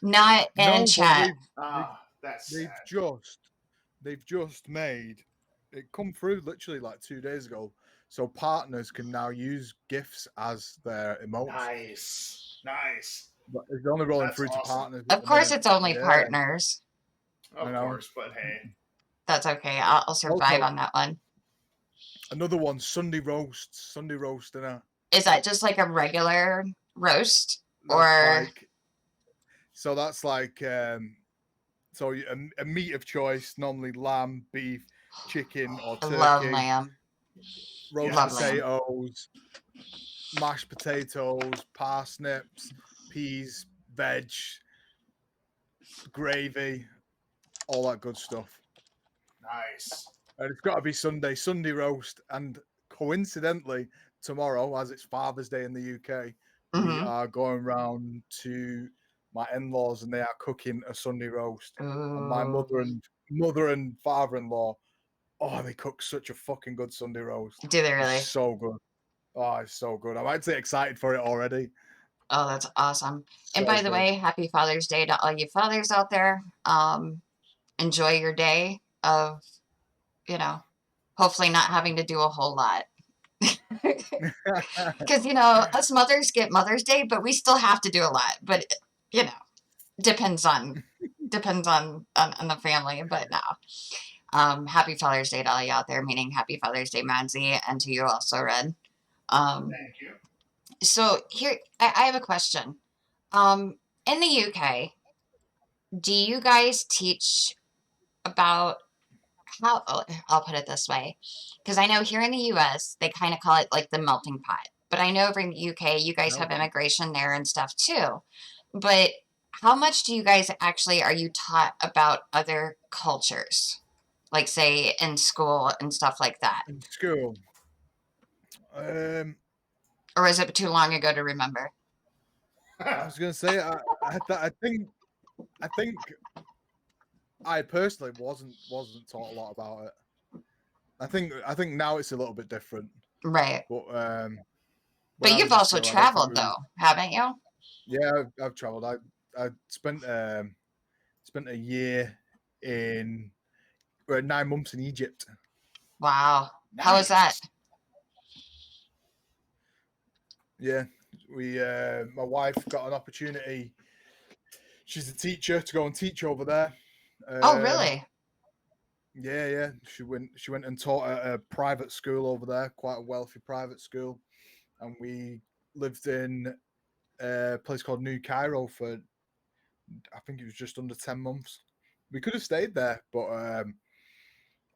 Not in no, but chat. they've Ah, that's they've sad. just they've just made it come through literally like 2 days ago. So partners can now use GIFs as their emotes. Nice. But it's only rolling That's through to awesome. partners at Of the course, minute. it's only Yeah, partners. I Of know. course, but hey, That's okay. I'll survive Also, on that one. another one, Sunday roasts. Sunday roast dinner. Is that just like a regular roast, That's or like that's like so a meat of choice, normally lamb, beef, chicken, or I love turkey, lamb? roast Love yes. lamb. potatoes, mashed potatoes, parsnips, peas, veg, gravy, all that good stuff. Nice. And it's got to be Sunday roast. And coincidentally, tomorrow, as it's Father's Day in the UK, we Mm-hmm. are going round to my in-laws and they are cooking a Sunday roast. And my Ooh, mother and father-in-law, oh, they cook such a fucking good Sunday roast. do they It's really? so good. Oh, it's so good. I'm actually excited for it already. Oh, that's awesome. And So by the good. way, happy Father's Day to all you fathers out there. Enjoy your day of, hopefully not having to do a whole lot. Because, us mothers get Mother's Day, but we still have to do a lot. But, you know, depends on the family. But no. Happy Father's Day to all you out there, meaning happy Father's Day, Madzy, and to you also, Red. Um, Thank you. so here, I have a question. In the UK, do you guys teach about how, oh, I'll put it this way, because I know here in the US, they kind of call it like the melting pot. But I know over in the UK, you guys have No. immigration there and stuff too. But how much do you guys actually are you taught about other cultures? Like, say, in school and stuff like that? In school. Um, Or is it too long ago to remember? I was gonna say I think I personally wasn't taught a lot about it. I think now it's a little bit different. Right. But when But I you've was at also school, I don't think traveled, we though, haven't you? yeah, I've traveled. I spent a year in 9 months in Egypt. Wow. How was that? Nice. Yeah, we my wife got an opportunity. She's a teacher to go and teach over there. Oh, really? Yeah. She went and taught at a private school over there, quite a wealthy private school, and we lived in a place called New Cairo for I think it was just under 10 months. We could have stayed there, but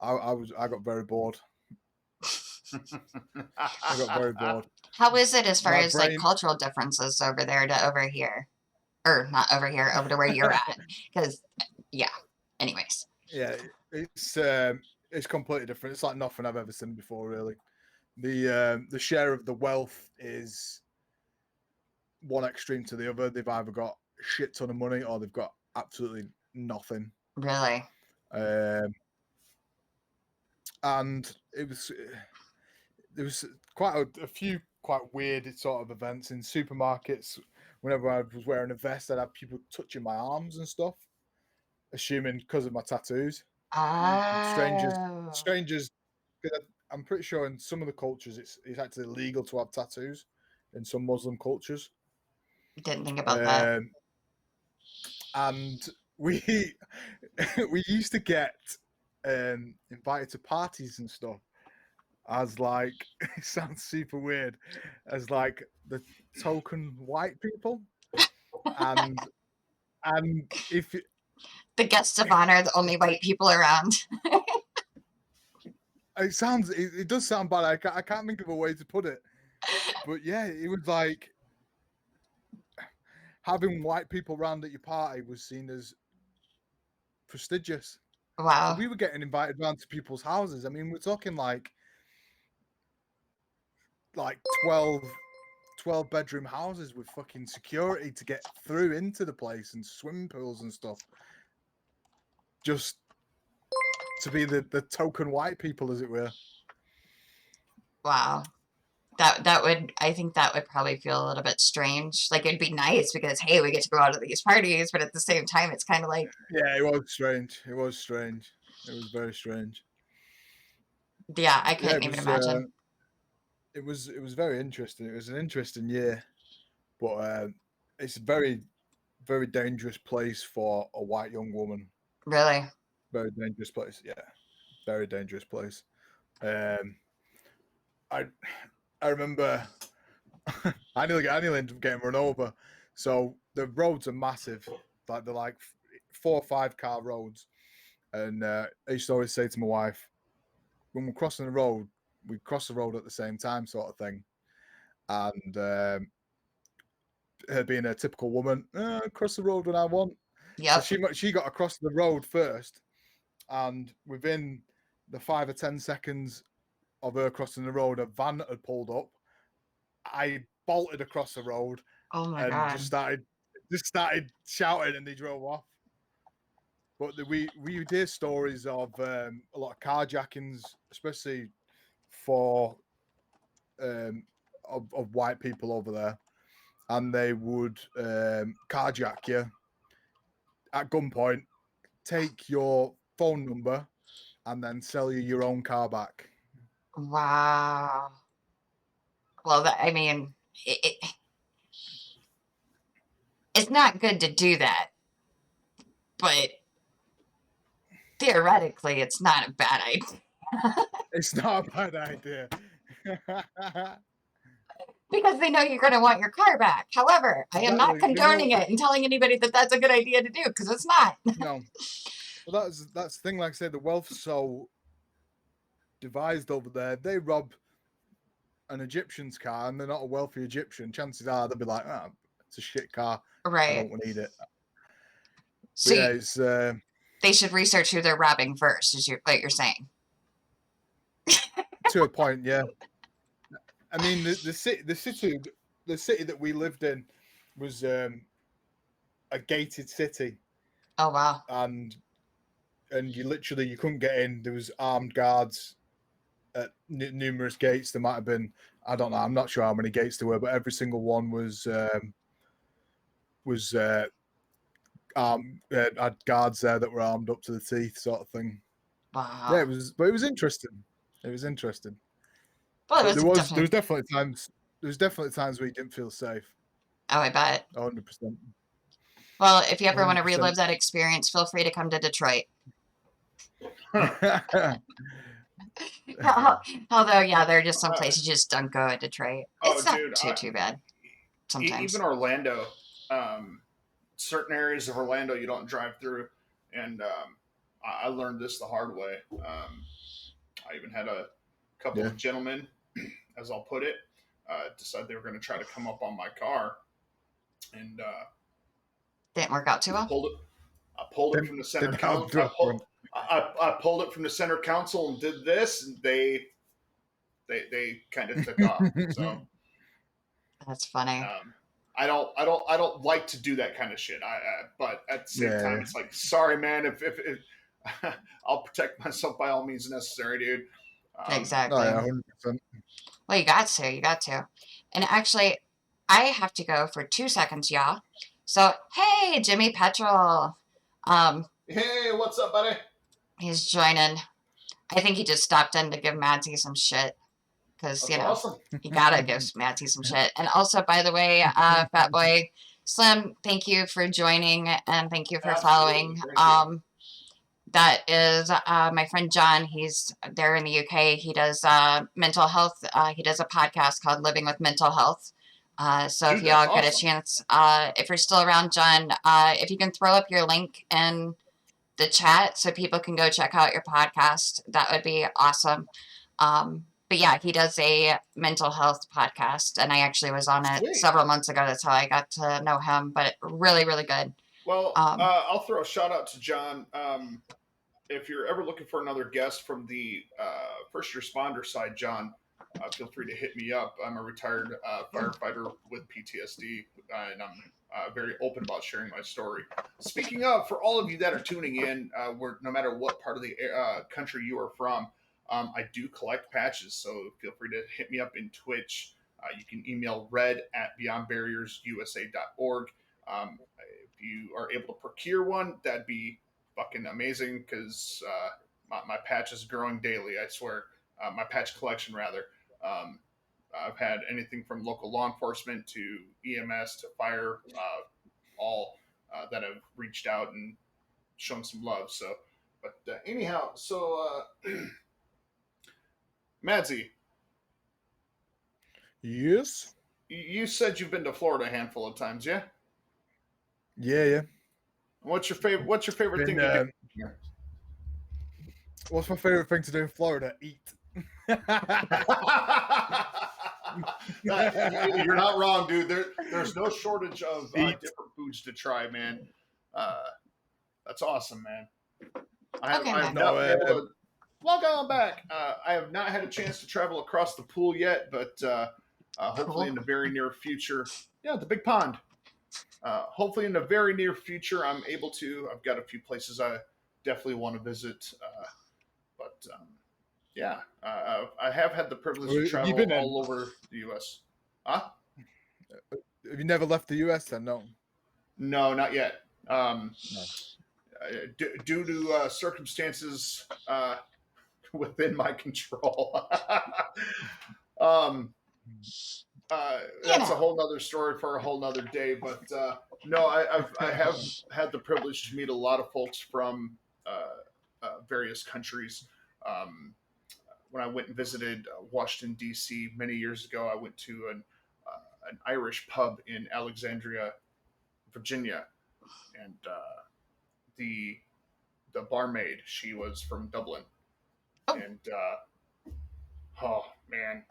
I got very bored. I got very bored. How is it as far My as like brain, cultural differences over there to over here? Or not over here, over to where you're at? Because, yeah. Anyways. yeah, it's completely different. It's like nothing I've ever seen before, really. The share of the wealth is one extreme to the other. They've either got a shit ton of money or they've got absolutely nothing. Really? Um, and there was quite a few quite weird sort of events in supermarkets. Whenever I was wearing a vest, I'd have people touching my arms and stuff, assuming because of my tattoos. Strangers, Oh. strangers. 'Cause I'm pretty sure in some of the cultures it's actually illegal to have tattoos. In some Muslim cultures, Didn't think about that. um, and we we used to get invited to parties and stuff as like it sounds super weird as like the token white people and if The guests of honor, the only white people around. it does sound bad. I can't think of a way to put it. But yeah, it was like having white people around at your party was seen as prestigious. So Wow. we were getting invited round to people's houses. I mean, we're talking like 12 bedroom houses with fucking security to get through into the place and swimming pools and stuff. Just to be the token white people, as it were. Wow. I think that would probably feel a little bit strange. Like, it'd be nice because, hey, we get to go out to these parties, but at the same time, it's kind of like, Yeah, it was strange. It was strange. It was very strange. yeah, I Yeah, couldn't even imagine. It was very interesting. It was an interesting year, but it's a very, very dangerous place for a white young woman. Really? Very dangerous place. Yeah, very dangerous place. I remember I nearly ended up getting run over. So the roads are massive, like they're like 4 or 5 car roads. And I used to always say to my wife, when we're crossing the road, we cross the road at the same time, sort of thing. And her being a typical woman, cross the road when I want. So Yep. she got across the road first, and within the 5 or 10 seconds of her crossing the road, a van had pulled up. I bolted across the road Oh my and God. just started shouting, and they drove off. But we hear stories of a lot of carjackings, especially for of white people over there, and they would carjack you at gunpoint, take your phone number, and then sell you your own car back. Wow. Well, I mean, it's not good to do that, but theoretically, it's not a bad idea. It's not a bad idea. Because they know you're going to want your car back. However, I am not Exactly. They know. condoning it and telling anybody that that's a good idea to do, because it's not. No. Well, that's the thing. Like I said, the wealth's so devised over there. They rob an Egyptian's car and they're not a wealthy Egyptian. Chances are they'll be like, oh, it's a shit car. I Right. don't need it. So But yeah, it's they should research who they're robbing first, is what you're saying. to a point. Yeah. I mean, the city that we lived in was a gated city. Oh, wow. And you couldn't get in. There was armed guards at numerous gates. There might have been, I don't know, I'm not sure how many gates there were, but every single one had guards there that were armed up to the teeth, sort of thing. Wow. Yeah, it was interesting. It was interesting. Well, But there was definitely times where you didn't feel safe. Oh, I bet. 100%. Well, if you ever 100%. want to relive that experience, feel free to come to Detroit. Although, yeah, there are just some places you just don't go in Detroit. It's not too bad sometimes. Even Orlando, certain areas of Orlando you don't drive through, and I learned this the hard way. I even had a couple of gentlemen, as I'll put it, decide they were going to try to come up on my car, and didn't work out too well. I pulled it from the center console. I pulled it from the center console and did this, and they kind of took off. So that's funny. I don't like to do that kind of shit. But at the same time, it's like, sorry, man. If I'll protect myself by all means necessary, dude. Exactly. 100%. Well, you got to. And actually, I have to go for 2 seconds, y'all. So, hey, Jimmy Petrol. Hey, what's up, buddy? He's joining. I think he just stopped in to give Madzy some shit. Because, awesome. You gotta give Madzy some shit. And also, by the way, Fat Boy Slim, thank you for joining and thank you for following. That is my friend John. He's there in the UK. He does mental health. He does a podcast called Living with Mental Health. So if y'all get a chance, if you're still around, John, if you can throw up your link in the chat so people can go check out your podcast, that would be awesome. But yeah, he does a mental health podcast, and I actually was on it Sweet. several months ago. That's how I got to know him, but really, really good. Well, I'll throw a shout out to John. If you're ever looking for another guest from the first responder side, John, feel free to hit me up. I'm a retired firefighter with PTSD, and I'm very open about sharing my story. Speaking of, for all of you that are tuning in, where no matter what part of the country you are from, I do collect patches, so feel free to hit me up in Twitch. You can email red@beyondbarriersusa.org. If you are able to procure one, that'd be fucking amazing, because my patch is growing daily, I swear. My patch collection, rather. I've had anything from local law enforcement to EMS to fire, all that have reached out and shown some love. So, but anyhow, so Madzy, Yes. you said you've been to Florida a handful of times, yeah? Yeah. What's your favorite? What's your favorite thing to do here? What's my favorite thing to do in Florida? Eat. You're not wrong, dude. There's no shortage of different foods to try, man. That's awesome, man. I have not been able to log on back. I have not had a chance to travel across the pool yet, but hopefully in the very near future. Yeah, the big pond. Hopefully in the very near future, I'm able to. I've got a few places I definitely want to visit, but yeah, I have had the privilege to travel all over the U.S. Huh? Have you never left the U.S. then? No. No, not yet. No. Due to circumstances within my control. That's a whole nother story for a whole nother day. But no, I have had the privilege to meet a lot of folks from various countries. When I went and visited Washington, D.C. many years ago, I went to an Irish pub in Alexandria, Virginia, and the barmaid, she was from Dublin, and oh man,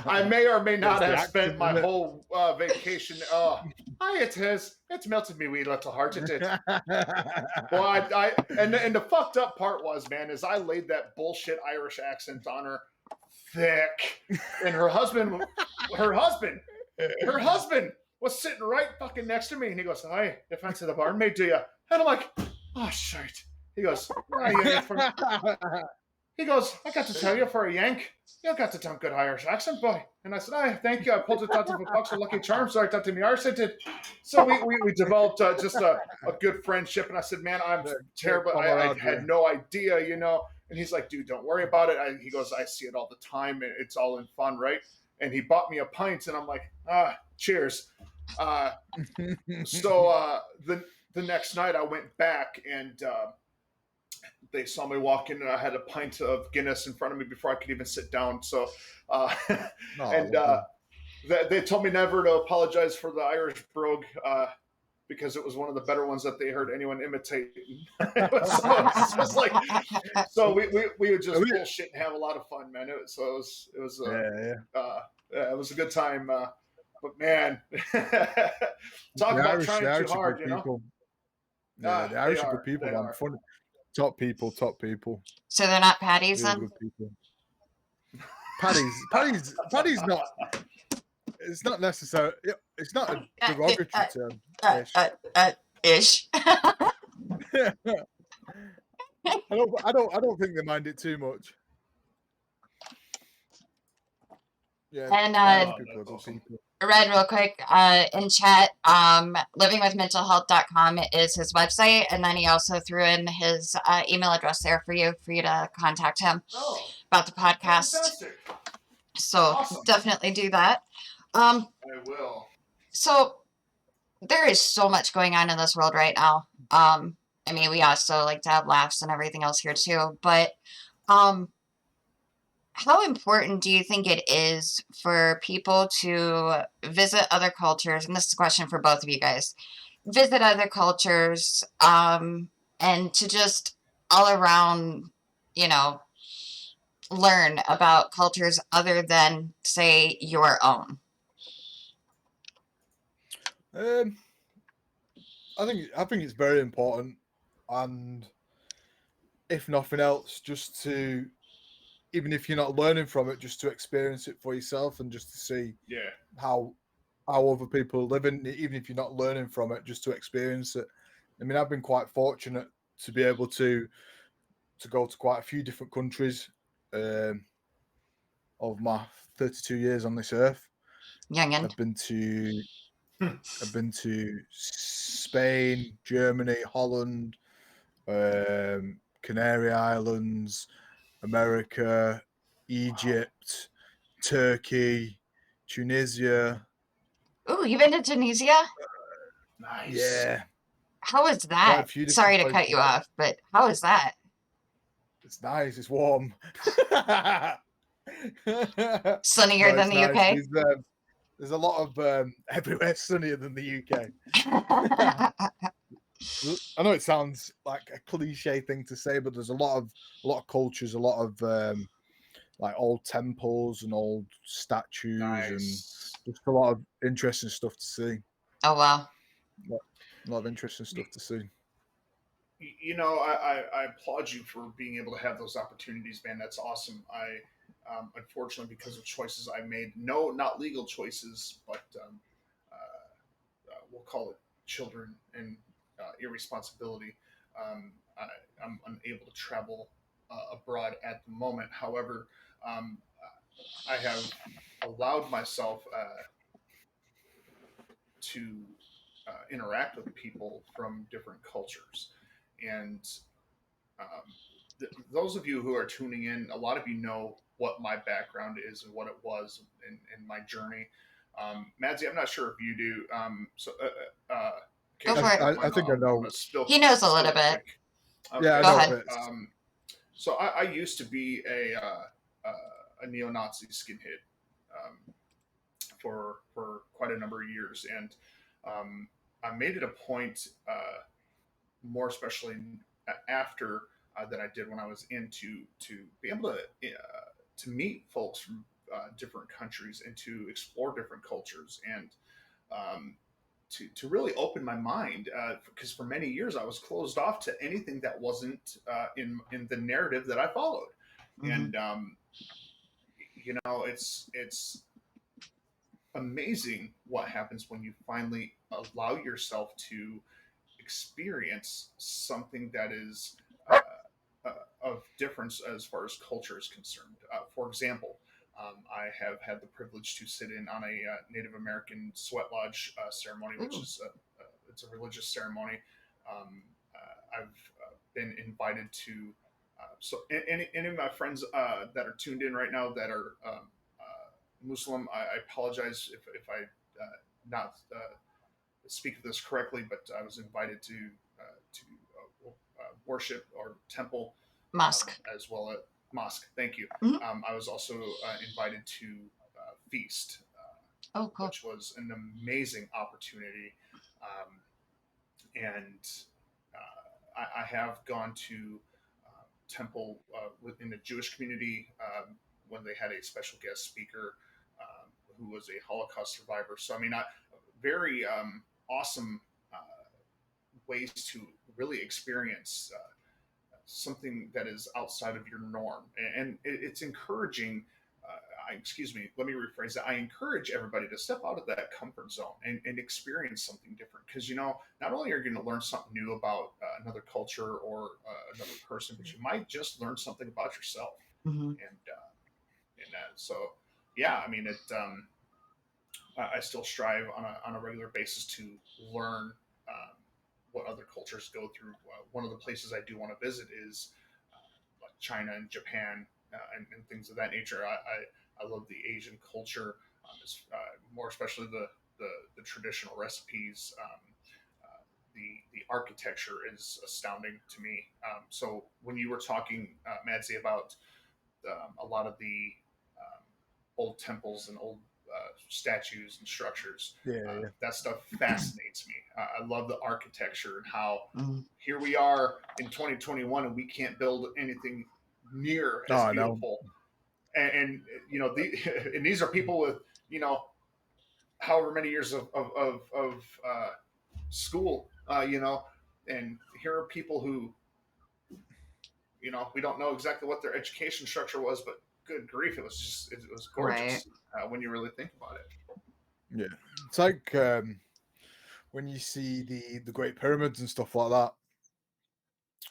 I may or may not have spent my whole vacation. Hi, it's melted me wee little heart. It did. Well, and the fucked up part was, man, is I laid that bullshit Irish accent on her thick, and her husband was sitting right fucking next to me, and he goes, "Hi, you fancy the barmaid, do you?" And I'm like, "Oh shit." He goes, He goes, "I got to tell you, for a Yank, you got to talk good Irish accent, boy." And I said, "Aye, thank you. I pulled it out of a box of Lucky Charms, so I thought to me arse I did." So we developed just a good friendship, and I said, "Man, I'm terrible. I had no idea, you know." And he's like, "Dude, don't worry about it." He goes, "I see it all the time. It's all in fun, right?" And he bought me a pint, and I'm like, cheers. So the next night I went back, and they saw me walk in, and I had a pint of Guinness in front of me before I could even sit down. So, they told me never to apologize for the Irish brogue, because it was one of the better ones that they heard anyone imitate. So we would just bullshit and have a lot of fun, man. It was it was a good time. But man, talk about trying too hard, you know. Yeah, the Irish are good people, man. Funny. Top people. So they're not patties, really then? good people. Patties not. It's not necessary. It's not a derogatory term. Ish. I don't think they mind it too much. Yeah. And people are good people. Red, real quick, in chat, livingwithmentalhealth.com is his website, and then he also threw in his email address there for you to contact him about the podcast. Fantastic. So Awesome. Definitely do that. I will. So there is so much going on in this world right now. I mean, we also like to have laughs and everything else here too, but how important do you think it is for people to visit other cultures? And this is a question for both of you guys. Visit other cultures, and to just all around, you know, learn about cultures other than, say, your own? I think it's very important, and if nothing else, just to, even if you're not learning from it, just to experience it for yourself and just to see Yeah. how other people are living, even if you're not learning from it, just to experience it. I mean, I've been quite fortunate to be able to go to quite a few different countries of my 32 years on this earth. Youngin. I've been to Spain, Germany, Holland, Canary Islands, America, Egypt, Turkey, Tunisia. Ooh, you've been to Tunisia? Nice. Yeah, How was quite a that? few different Sorry to cut places. you off, but how was that? It's nice. It's warm. Sunnier No, than it's the nice. UK? There's a lot of everywhere sunnier than the UK. I know it sounds like a cliche thing to say, but there's a lot of cultures, a lot of like old temples and old statues, and Nice. just a lot of interesting stuff to see. Oh, wow. A lot of interesting stuff to see. You know, I applaud you for being able to have those opportunities, man. That's awesome. Unfortunately, because of choices I made, no, not legal choices, but we'll call it children and irresponsibility. I'm unable to travel abroad at the moment. However, um, I have allowed myself to interact with people from different cultures. And those of you who are tuning in, a lot of you know what my background is and what it was in my journey. Madzy, I'm not sure if you do. Go In case for you it. don't mind, I think I I'm know. going to spill He knows a little spill a bit. quick. Yeah, I Okay, Go know a ahead. bit. so I used to be a neo-Nazi skinhead for quite a number of years, and I made it a point, more especially after that I did when I was in to be able to meet folks from different countries and to explore different cultures and um, to really open my mind because for many years I was closed off to anything that wasn't in the narrative that I followed, Mm-hmm. and you know it's amazing what happens when you finally allow yourself to experience something that is of difference as far as culture is concerned. For example, I have had the privilege to sit in on a Native American sweat lodge ceremony, which Ooh. is it's a religious ceremony. I've been invited to. So any of my friends that are tuned in right now that are Muslim, I apologize if I not speak of this correctly, but I was invited to worship or temple Mosque. as well as mosque. Thank you. Mhm. I was also invited to feast, Oh, cool. which was an amazing opportunity. And I have gone to temple within the Jewish community when they had a special guest speaker who was a Holocaust survivor. So I mean, very awesome ways to really experience something that is outside of your norm, and it's encouraging. Excuse me, let me rephrase that. I encourage everybody to step out of that comfort zone and experience something different because you know not only are you going to learn something new about another culture or another person, but you might just learn something about yourself. Mm-hmm. And so yeah, I mean it. I still strive on a regular basis to learn what other cultures go through. One of the places I do want to visit is like China and Japan and things of that nature. I love the Asian culture, more especially the traditional recipes. The architecture is astounding to me. So when you were talking, Madzy, about a lot of the um, old temples and old statues and structures. Yeah, That stuff fascinates me. I love the architecture and how Mm-hmm. here we are in 2021 and we can't build anything near Oh, as I know. beautiful. And you know, and these are people with, you know, however many years of school, you know, and here are people who, you know, we don't know exactly what their education structure was, but good grief, it was Right. gorgeous when you really think about it. Yeah, it's like when you see the Great Pyramids and stuff like that,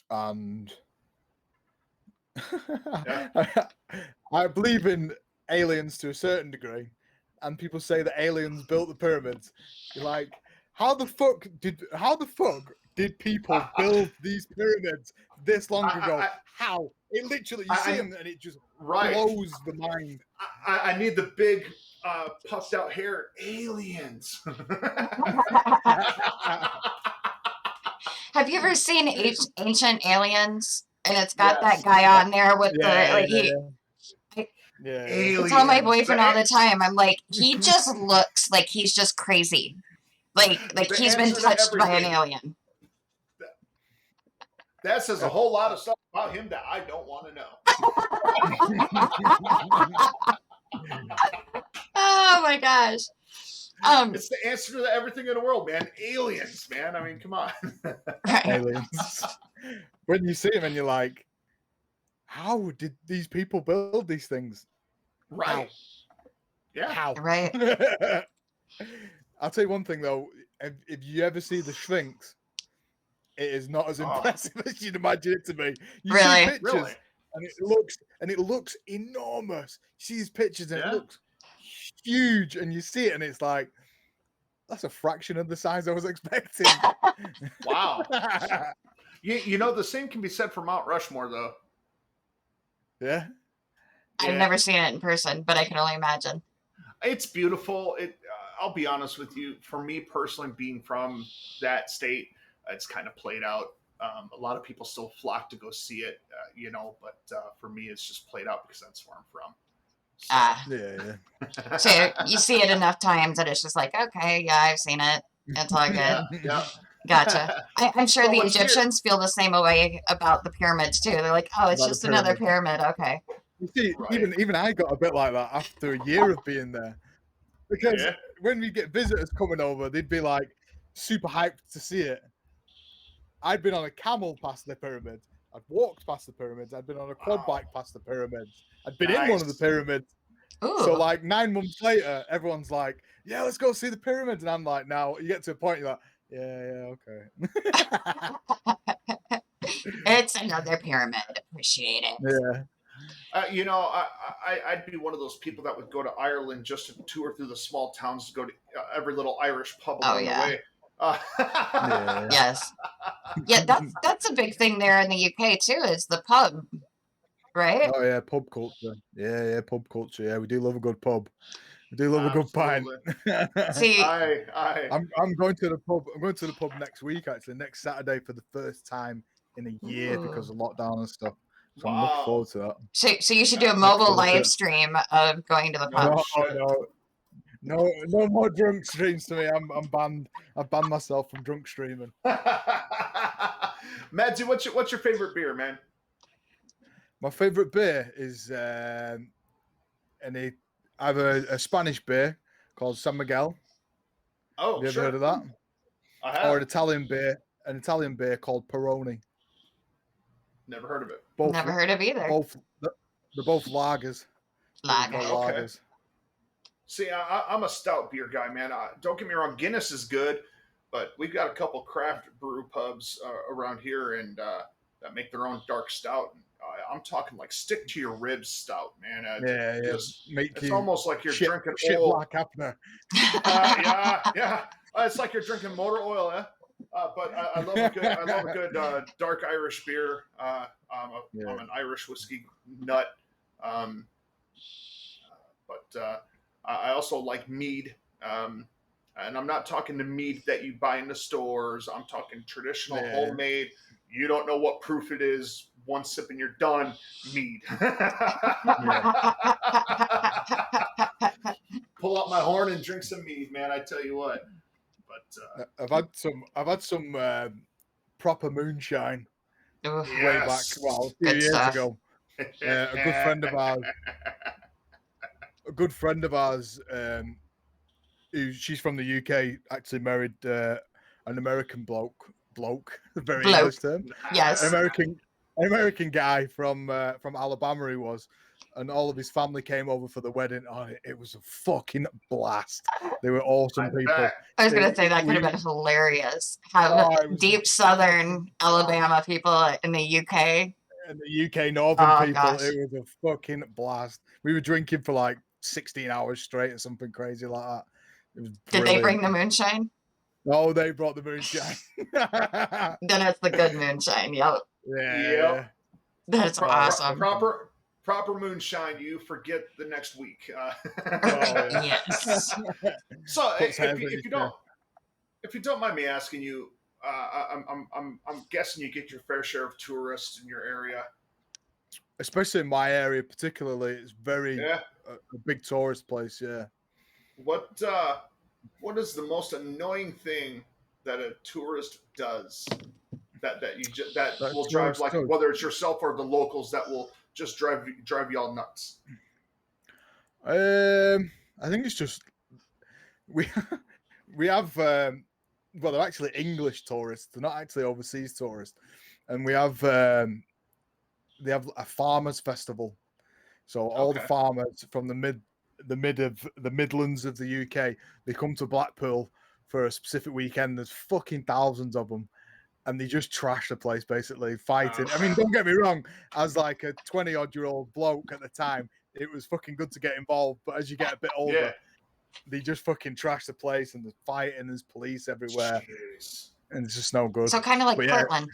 and Yeah. I believe in aliens to a certain degree, and people say that aliens built the pyramids. You're like, how the fuck did people build these pyramids this long ago? How? It literally, you see them and it just Right. blows the mind. I need the big puffed out hair aliens. Have you ever seen Ancient Aliens? And it's got Yes. that guy on there with the Yeah, like yeah. I tell my Aliens. boyfriend all the time, I'm like, he just looks like he's just crazy. Like The he's been answer to touched by an everything. alien. That says a whole lot of stuff about him that I don't want to know. Oh my gosh. It's the answer to everything in the world, man. Aliens, man. I mean, come on. Aliens. When you see them and you're like, how did these people build these things? Right. Yeah. How? Right. I'll tell you one thing though, if you ever see the Sphinx, it is not as impressive as you'd imagine it to be. You Really? see pictures Really? and it looks enormous. You see these pictures and Yeah. it looks huge, and you see it and it's like, that's a fraction of the size I was expecting. Wow. You know, the same can be said for Mount Rushmore, though. Yeah. I've never seen it in person, but I can only imagine. It's beautiful. I'll be honest with you. For me personally, being from that state, it's kind of played out. A lot of people still flock to go see it, you know. But for me, it's just played out because that's where I'm from. So. Yeah. So you see it enough times that it's just like, okay, yeah, I've seen it. It's all good. Yeah. Gotcha. I'm sure Well, the when Egyptians feel the same way about the pyramids too. They're like, oh, it's About the just another pyramid. Okay. You see, Right. even I got a bit like that after a year of being there, because when we get visitors coming over, they'd be like super hyped to see it. I'd been on a camel past the pyramid. I'd walked past the pyramids. I'd been on a quad bike past the pyramids. I'd been in one of the pyramids. Ooh. So like 9 months later, everyone's like, "Yeah, let's go see the pyramids," and I'm like, "Now you get to a point, you're like, yeah, okay." It's another pyramid. Appreciate it. Yeah. You know, I'd be one of those people that would go to Ireland just to tour through the small towns, to go to every little Irish pub along the way. Yes. Yeah, that's a big thing there in the UK too, is the pub, right? Oh yeah, pub culture. Yeah, pub culture. Yeah, we do love a good pub. We do love a good pint. See, I'm going to the pub. I'm going to the pub next week, actually, next Saturday for the first time in a year because of lockdown and stuff. So I'm looking forward to that. So you should do a mobile live stream of going to the pub. No more drunk streams to me. I'm banned. I've banned myself from drunk streaming. Madzy, what's your favorite beer, man? My favorite beer is I have a Spanish beer called San Miguel. Oh, have you ever heard of that? I have. Or an Italian beer called Peroni. Never heard of it. Never heard of either. They're both lagers. Okay. See, I'm a stout beer guy, man. Don't get me wrong, Guinness is good, but we've got a couple craft brew pubs around here and that make their own dark stout. I'm talking like stick to your ribs stout, man. It's almost like you're drinking oil. Black Apner. Yeah. It's like you're drinking motor oil, eh? But I love a good dark Irish beer. I'm an Irish whiskey nut. But I also like mead. And I'm not talking the mead that you buy in the stores. I'm talking traditional, homemade. You don't know what proof it is. One sip and you're done. Mead. Pull out my horn and drink some mead, man. I tell you what. But I've had some proper moonshine way back, a few years ago. A good friend of ours. A good friend of ours. She's from the UK. Actually married an American bloke. Very Bloke. English term. Yes. American guy from Alabama. He was, and all of his family came over for the wedding. Oh, it was a fucking blast. They were awesome people. I was gonna say that could have been hilarious. Have it was deep Southern Alabama people in the UK. and the UK Northern Oh, people. gosh. It was a fucking blast. We were drinking for like 16 hours straight or something crazy like that. It was Did they bring the moonshine? Oh, they brought the moonshine. Then it's the good moonshine. Yep. Yeah. That's awesome. Proper moonshine, you forget the next week. Yes. So if you don't mind me asking you, I'm guessing you get your fair share of tourists in your area. Especially in my area, particularly, it's very a big tourist place. Yeah. What is the most annoying thing that a tourist does that will drive, like, whether it's yourself or the locals, that will just drive y'all nuts? I think it's just we have well, they're actually English tourists. They're not actually overseas tourists, and we have they have a farmers festival. So all the farmers from the Midlands of the UK, they come to Blackpool for a specific weekend. There's fucking thousands of them, and they just trash the place, basically fighting. I mean, don't get me wrong, as like a 20-odd-year-old bloke at the time, it was fucking good to get involved. But as you get a bit older, they just fucking trash the place, and there's fighting, there's police everywhere, and it's just no good. So kind of like Portland.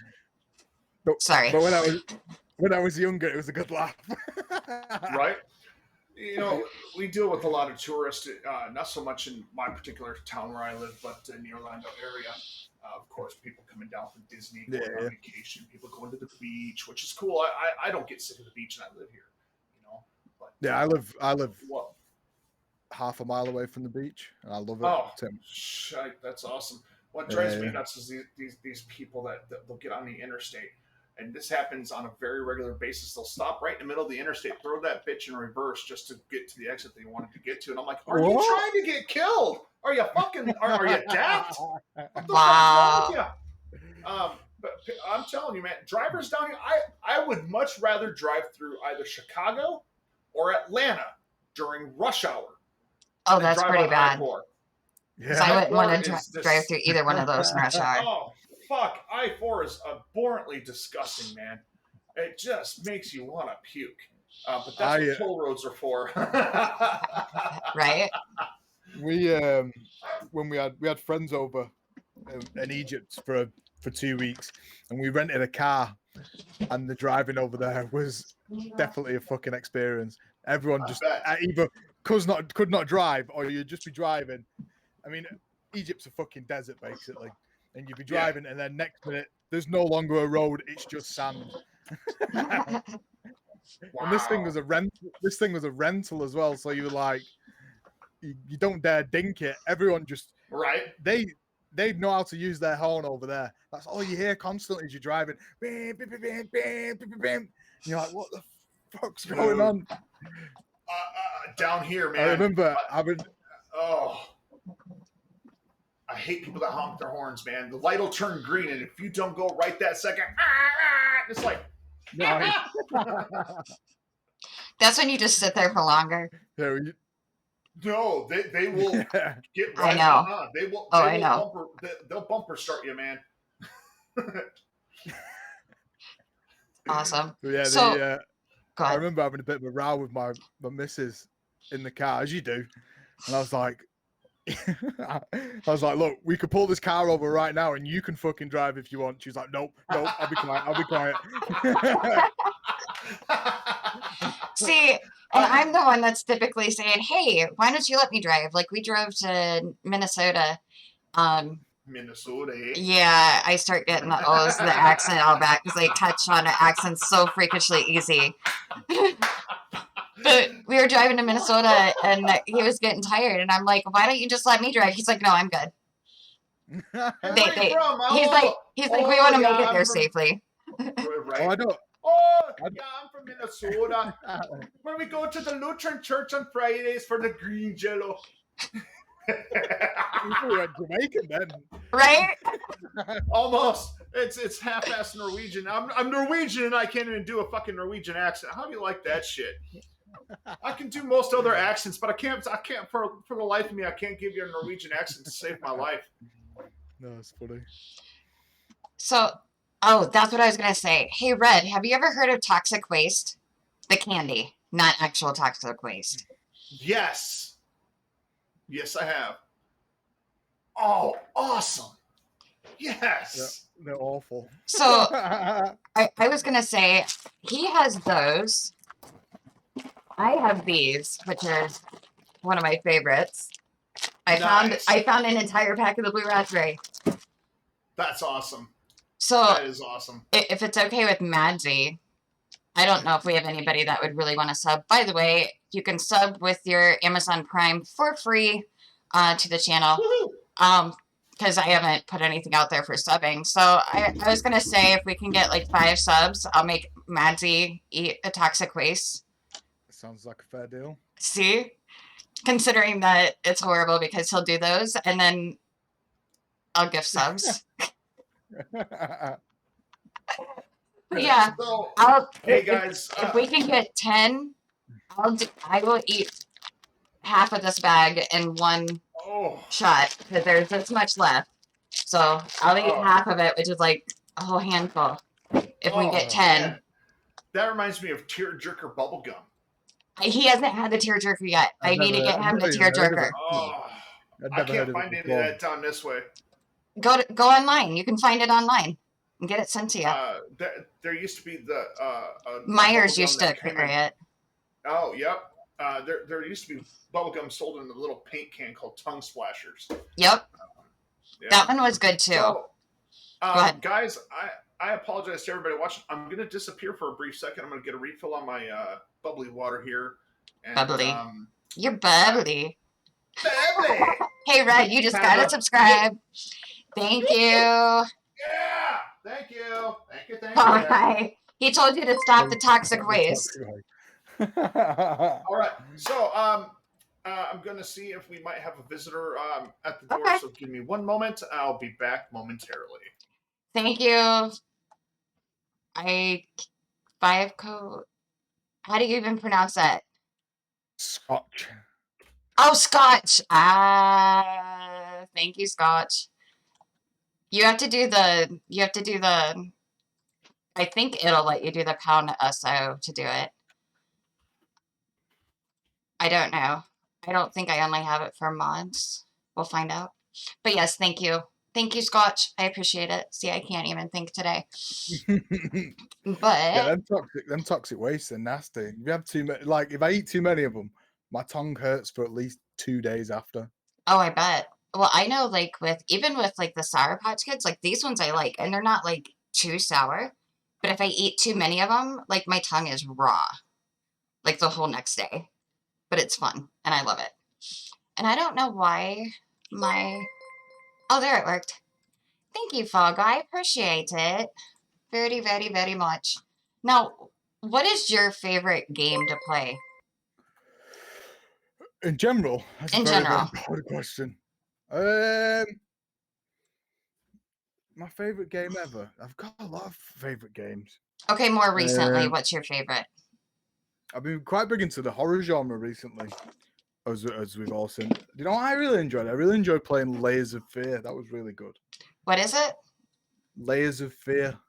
Sorry. But when I was younger, it was a good laugh. Right? You know, we deal with a lot of tourists, not so much in my particular town where I live, but in the Orlando area. Of course, people coming down from Disney, going on vacation, people going to the beach, which is cool. I don't get sick of the beach, and I live here, you know. But I live half a mile away from the beach, and I love it. Oh, that's awesome. What drives me nuts is these people that they'll get on the interstate. And this happens on a very regular basis. They'll stop right in the middle of the interstate, throw that bitch in reverse just to get to the exit they wanted to get to. And I'm like, are you trying to get killed? Are you fucking, are you daft? What the fuck is wrong with you? But I'm telling you, man, drivers down here, I would much rather drive through either Chicago or Atlanta during rush hour. Oh, that's pretty bad. Because I wouldn't want to drive through either one of those in rush hour. Oh, fuck, I-4 is abhorrently disgusting, man. It just makes you want to puke. But that's what toll roads are for. Right? When we had friends over in Egypt for 2 weeks, and we rented a car, and the driving over there was definitely a fucking experience. Everyone just either could not drive, or you'd just be driving. I mean, Egypt's a fucking desert, basically. And you'd be driving, and then next minute, there's no longer a road; it's just sand. And this thing was a rental. This thing was a rental as well. So you were like, you don't dare dink it. Everyone just They know how to use their horn over there. That's all you hear constantly as you're driving. Bam, bam, bam, bam, bam, bam, bam. You're like, what the fuck's going on? Down here, man. I remember I hate people that honk their horns, man. The light will turn green, and if you don't go right that second, it's like... That's when you just sit there for longer. No, they will get right I know. on. They will. I know. They'll bumper start you, man. Awesome. Yeah, I remember having a bit of a row with my missus in the car, as you do, and I was like, look, we could pull this car over right now, and you can fucking drive if you want. She's like, nope, I'll be quiet. See, and I'm the one that's typically saying, hey, why don't you let me drive? Like, we drove to Minnesota. Minnesota. Yeah, I start getting the accent all back because I catch on an accent so freakishly easy. But we were driving to Minnesota, and he was getting tired, and I'm like, why don't you just let me drive? He's like, no, I'm good. He's like, we want to make it there safely. Right. Oh, yeah, I'm from Minnesota. Where we go to the Lutheran church on Fridays for the green jello. You probably went Jamaican then. Right? Almost. It's half-assed Norwegian. I'm Norwegian and I can't even do a fucking Norwegian accent. How do you like that shit? I can do most other accents, but I can't for the life of me, I can't give you a Norwegian accent to save my life. No, it's funny. So, oh, that's what I was going to say. Hey, Red, have you ever heard of toxic waste? The candy, not actual toxic waste. Yes. Yes, I have. Oh, awesome. Yes. Yeah, they're awful. So, I was going to say, he has those. I have these, which are one of my favorites. Nice. I found an entire pack of the blue raspberry. That's awesome. So, That is awesome. if it's okay with Madzy, I don't know if we have anybody that would really want to sub. By the way, you can sub with your Amazon Prime for free to the channel. Woohoo! Because I haven't put anything out there for subbing. So I was going to say if we can get like 5 subs, I'll make Madzy eat a toxic waste. Sounds like a fair deal. See? Considering that it's horrible because he'll do those and then I'll give subs. Yeah. So, Hey guys, if we can get 10, I will eat half of this bag in one shot because there's this much left. So I'll eat half of it, which is like a whole handful. If we get 10. Man. That reminds me of tearjerker bubblegum. He hasn't had the tearjerker yet. I need to get him the tearjerker. Oh, I can't find any of that down this way. Go online. You can find it online and get it sent to you. There used to be the Myers used to carry it. Oh, yep. There used to be bubblegum sold in a little paint can called Tongue Splashers. Yep. Yeah. That one was good too. So, Go ahead. guys, I apologize to everybody watching. I'm going to disappear for a brief second. I'm going to get a refill on my bubbly water here. And, Bubbly. You're bubbly. Bubbly! Hey, Red, you just got to subscribe. Thank you. Yeah! Thank you. Thank you. All right. He told you to stop the toxic waste. All right. So, I'm going to see if we might have a visitor at the door. Okay. So give me one moment. I'll be back momentarily. Thank you. 5 code. How do you even pronounce that? Scotch. Oh, Scotch. Thank you, Scotch. You have to do the, I think it'll let you do the pound SO to do it. I don't know. I don't think I only have it for mods. We'll find out. But yes, thank you. Thank you, Scotch. I appreciate it. See, I can't even think today. But yeah, them toxic wastes are nasty. If you have too many, like if I eat too many of them, my tongue hurts for at least 2 days after. Oh, I bet. Well, I know, like even with like the Sour Patch Kids, like these ones I like, and they're not like too sour. But if I eat too many of them, like my tongue is raw, like the whole next day. But it's fun, and I love it. And I don't know why oh, there it worked. Thank you, Fog. I appreciate it very, very, very much. Now, what is your favorite game to play? In general, that's a very broad question. My favorite game ever. I've got a lot of favorite games. Okay, more recently, what's your favorite? I've been quite big into the horror genre recently, as we've all seen. You know what I really enjoyed? I really enjoyed playing Layers of Fear. That was really good. What is it? Layers of Fear.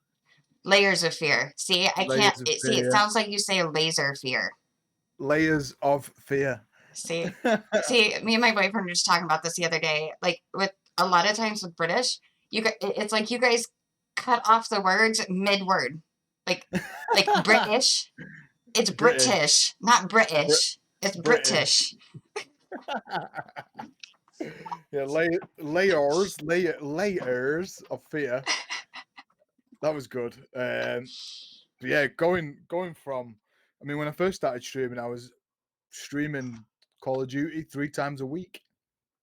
Layers of Fear. See, I can't see. It sounds like you say laser fear. Layers of Fear. See, me and my boyfriend were just talking about this the other day. Like with a lot of times with British, it's like you guys cut off the words mid-word. Like British. It's British, not British. It's British. Yeah, layers of fear. That was good. But yeah, going from. I mean, when I first started streaming, I was streaming Call of Duty 3 times a week.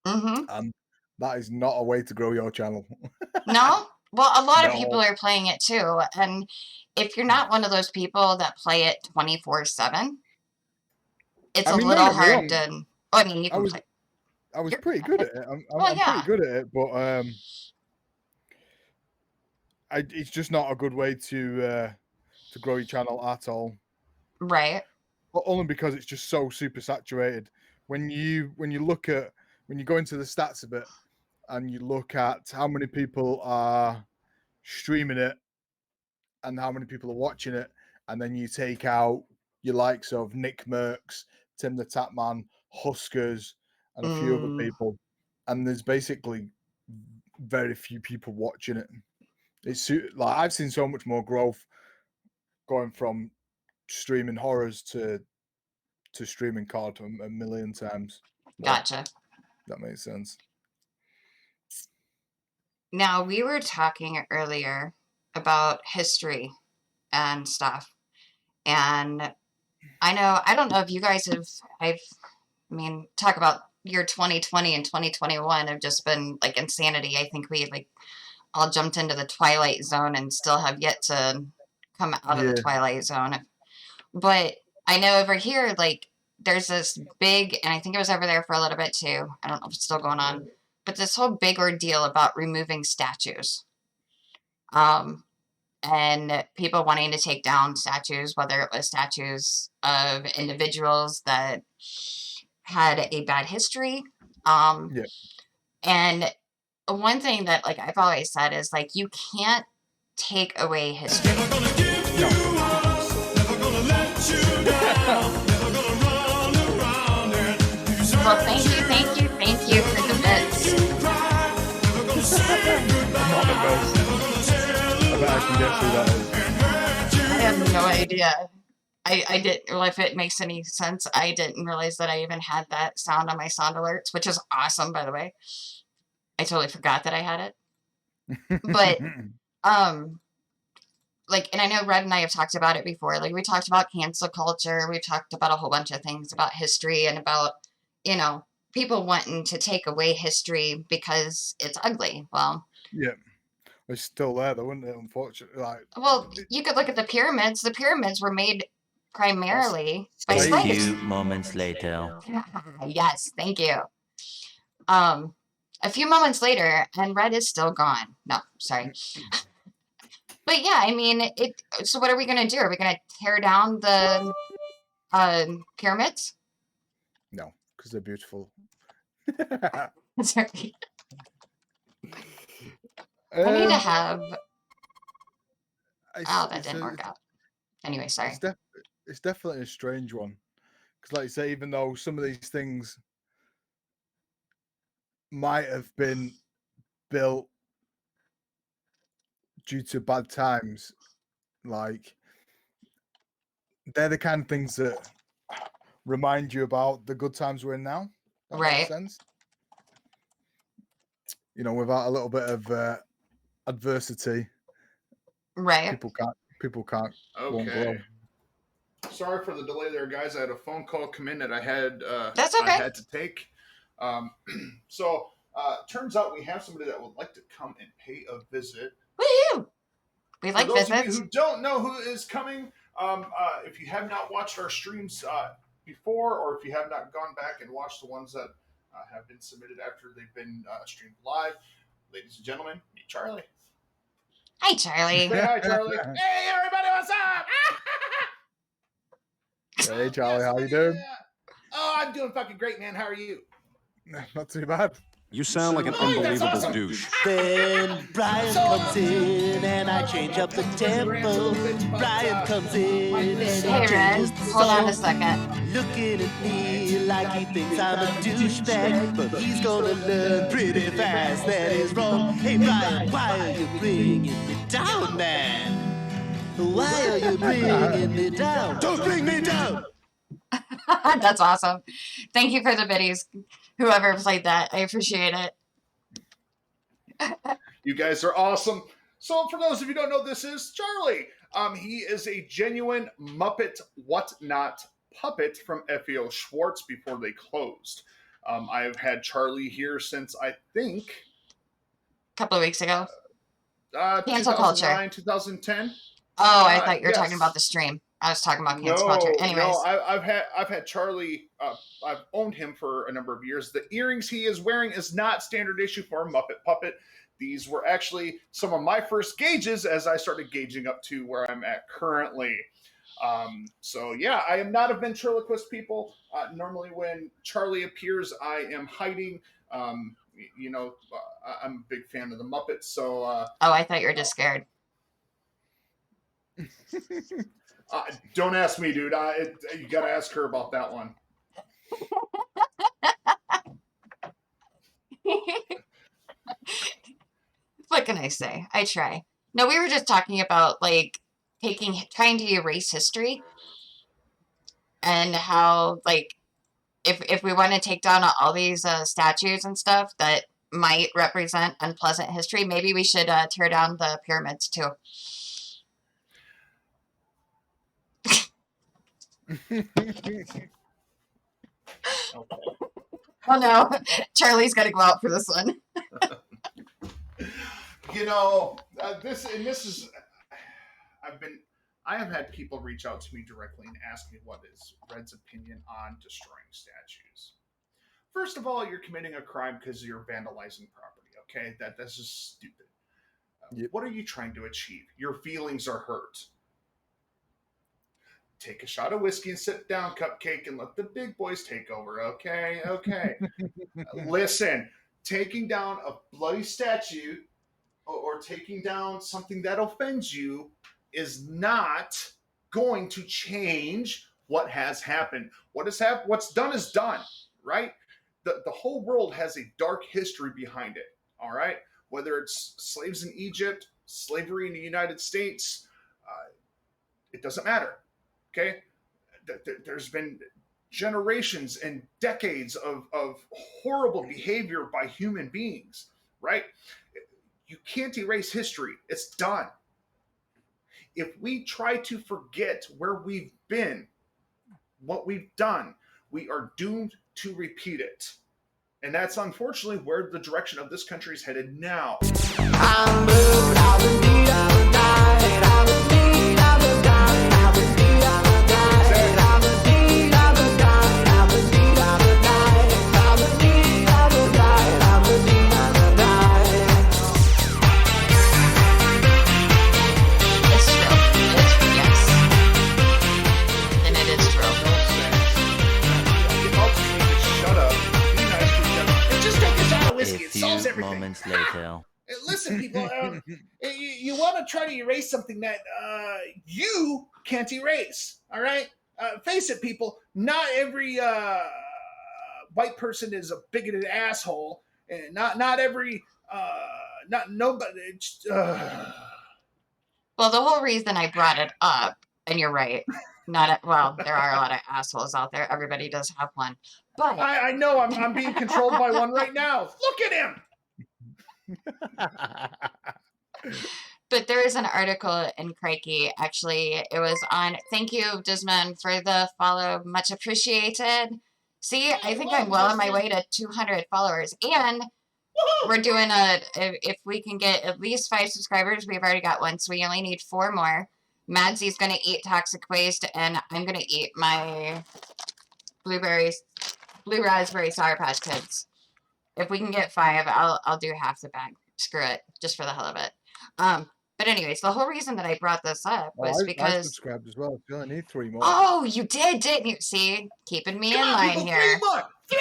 Mm-hmm. And that is not a way to grow your channel. No? Well, a lot of No. people are playing it too, and if you're not one of those people that play it 24/7, it's I a mean, don't little get me hard wrong. to. I mean, you I can was play. I was You're pretty good at it. well, I'm pretty yeah, good at it, but it's just not a good way to grow your channel at all. right. Only because it's just so super saturated. When you go into the stats a bit and you look at how many people are streaming it and how many people are watching it, and then you take out your likes of Nick Merckx, Tim the Tapman, Huskers, and a few other people, and there's basically very few people watching it. It's like I've seen so much more growth going from streaming horrors to streaming COD a million times. Gotcha. That makes sense. Now, we were talking earlier about history and stuff. And I don't know if you guys I mean, talk about year 2020 and 2021 have just been like insanity. I think we like all jumped into the Twilight Zone and still have yet to come out of the Twilight Zone. But I know over here, like, there's this big, and I think it was over there for a little bit too. I don't know if it's still going on, but this whole big ordeal about removing statues. And people wanting to take down statues, whether it was statues of individuals that had a bad history. And one thing that like I've always said is like you can't take away history. Never gonna give you up, never gonna let you down, never gonna run around and Well, thank you for the bits. I'm not the best. I bet I can guess who that is. I have no idea. I didn't, well, if it makes any sense, I didn't realize that I even had that sound on my sound alerts, which is awesome, by the way. I totally forgot that I had it. But, like, and I know Red and I have talked about it before. Like, we talked about cancel culture. We've talked about a whole bunch of things about history and about, you know, people wanting to take away history because it's ugly. Well, yeah, it's still there though, isn't it? Unfortunately, like, well, you could look at the pyramids. The pyramids were made primarily by A slaves. few moments later. Yes, thank you. A few moments later, and Red is still gone. No, sorry. But yeah, I mean, it. So what are we gonna do? Are we gonna tear down the pyramids? no, because they're beautiful. Sorry. I need to have. Oh, that didn't work out. Anyway, sorry. It's definitely a strange one because, like you say, even though some of these things might have been built due to bad times, like they're the kind of things that remind you about the good times we're in now. That Right. makes sense. You know, without a little bit of adversity, Right. people can't won't grow. Okay. Sorry for the delay there, guys. I had a phone call come in that I had That's okay. I had to take. So turns out we have somebody that would like to come and pay a visit. Woohoo! We like For those visits. of you who don't know who is coming, if you have not watched our streams before, or if you have not gone back and watched the ones that have been submitted after they've been streamed live, ladies and gentlemen, meet Charlie. Hi, Charlie. Say hi, Charlie. Hey, everybody, what's up? Hey, Charlie, how you doing? Oh, I'm doing fucking great, man. How are you? Not too bad. You sound like an unbelievable awesome. douche. Then Brian comes in and I change up the tempo. Brian comes in and he Hey, Red. changes the Hold on a song. second. Looking at me like he thinks I'm a douchebag, but he's gonna learn pretty fast that he's wrong. Hey Brian, why are you bringing me down, man? Why are you bringing me down? Don't bring me down! That's awesome. Thank you for the biddies. Whoever played that, I appreciate it. You guys are awesome. So, for those of you who don't know, this is Charlie. He is a genuine Muppet Whatnot puppet from FAO Schwartz before they closed. I've had Charlie here since I think A couple of weeks ago. Cancel culture. 2009, 2010. Oh, I thought you were talking Yes. about the stream. I was talking about cancel culture. Anyways. No, I've had Charlie. I've owned him for a number of years. The earrings he is wearing is not standard issue for a Muppet puppet. These were actually some of my first gauges as I started gauging up to where I'm at currently. So yeah, I am not a ventriloquist, people. Normally, when Charlie appears, I am hiding. I'm a big fan of the Muppets, so. Oh, I thought you were just scared. Don't ask me, dude. You got to ask her about that one. What can I say? I try. No, we were just talking about like trying to erase history, and how like if we want to take down all these statues and stuff that might represent unpleasant history, maybe we should tear down the pyramids too. Oh no, Charlie's got to go out for this one. This is. I have had people reach out to me directly and ask me what is Red's opinion on destroying statues. First of all, you're committing a crime because you're vandalizing property. Okay, that's just stupid. Yep. What are you trying to achieve? Your feelings are hurt. Take a shot of whiskey and sit down, Cupcake, and let the big boys take over. Okay. Listen, taking down a bloody statue or taking down something that offends you is not going to change what has happened. What's done is done, right? The whole world has a dark history behind it, all right? Whether it's slaves in Egypt, slavery in the United States, it doesn't matter, okay? There's been generations and decades of horrible behavior by human beings, right? You can't erase history. It's done. If we try to forget where we've been, what we've done, we are doomed to repeat it. And that's unfortunately where the direction of this country is headed now. Moments later. Listen, people, you want to try to erase something that you can't erase, all right? Face it, people, not every white person is a bigoted asshole, and not every, not nobody. Well, the whole reason I brought it up, and you're right, there are a lot of assholes out there. Everybody does have one. But I know I'm being controlled by one right now. Look at him. But there is an article in Crikey. Actually, it was on. Thank you, Disman, for the follow. Much appreciated. See, I think I'm well on my way to 200 followers. And we're doing if we can get at least 5 subscribers, we've already got 1, so we only need 4 more. Madzy's going to eat toxic waste, and I'm going to eat my blue raspberry Sour Patch Kids. If we can get 5, I'll do half the bag. Screw it, just for the hell of it. But anyways, the whole reason that I brought this up was because I subscribed as well. You only need 3 more. Oh, you did, didn't you? See, keeping me in line people, here. 3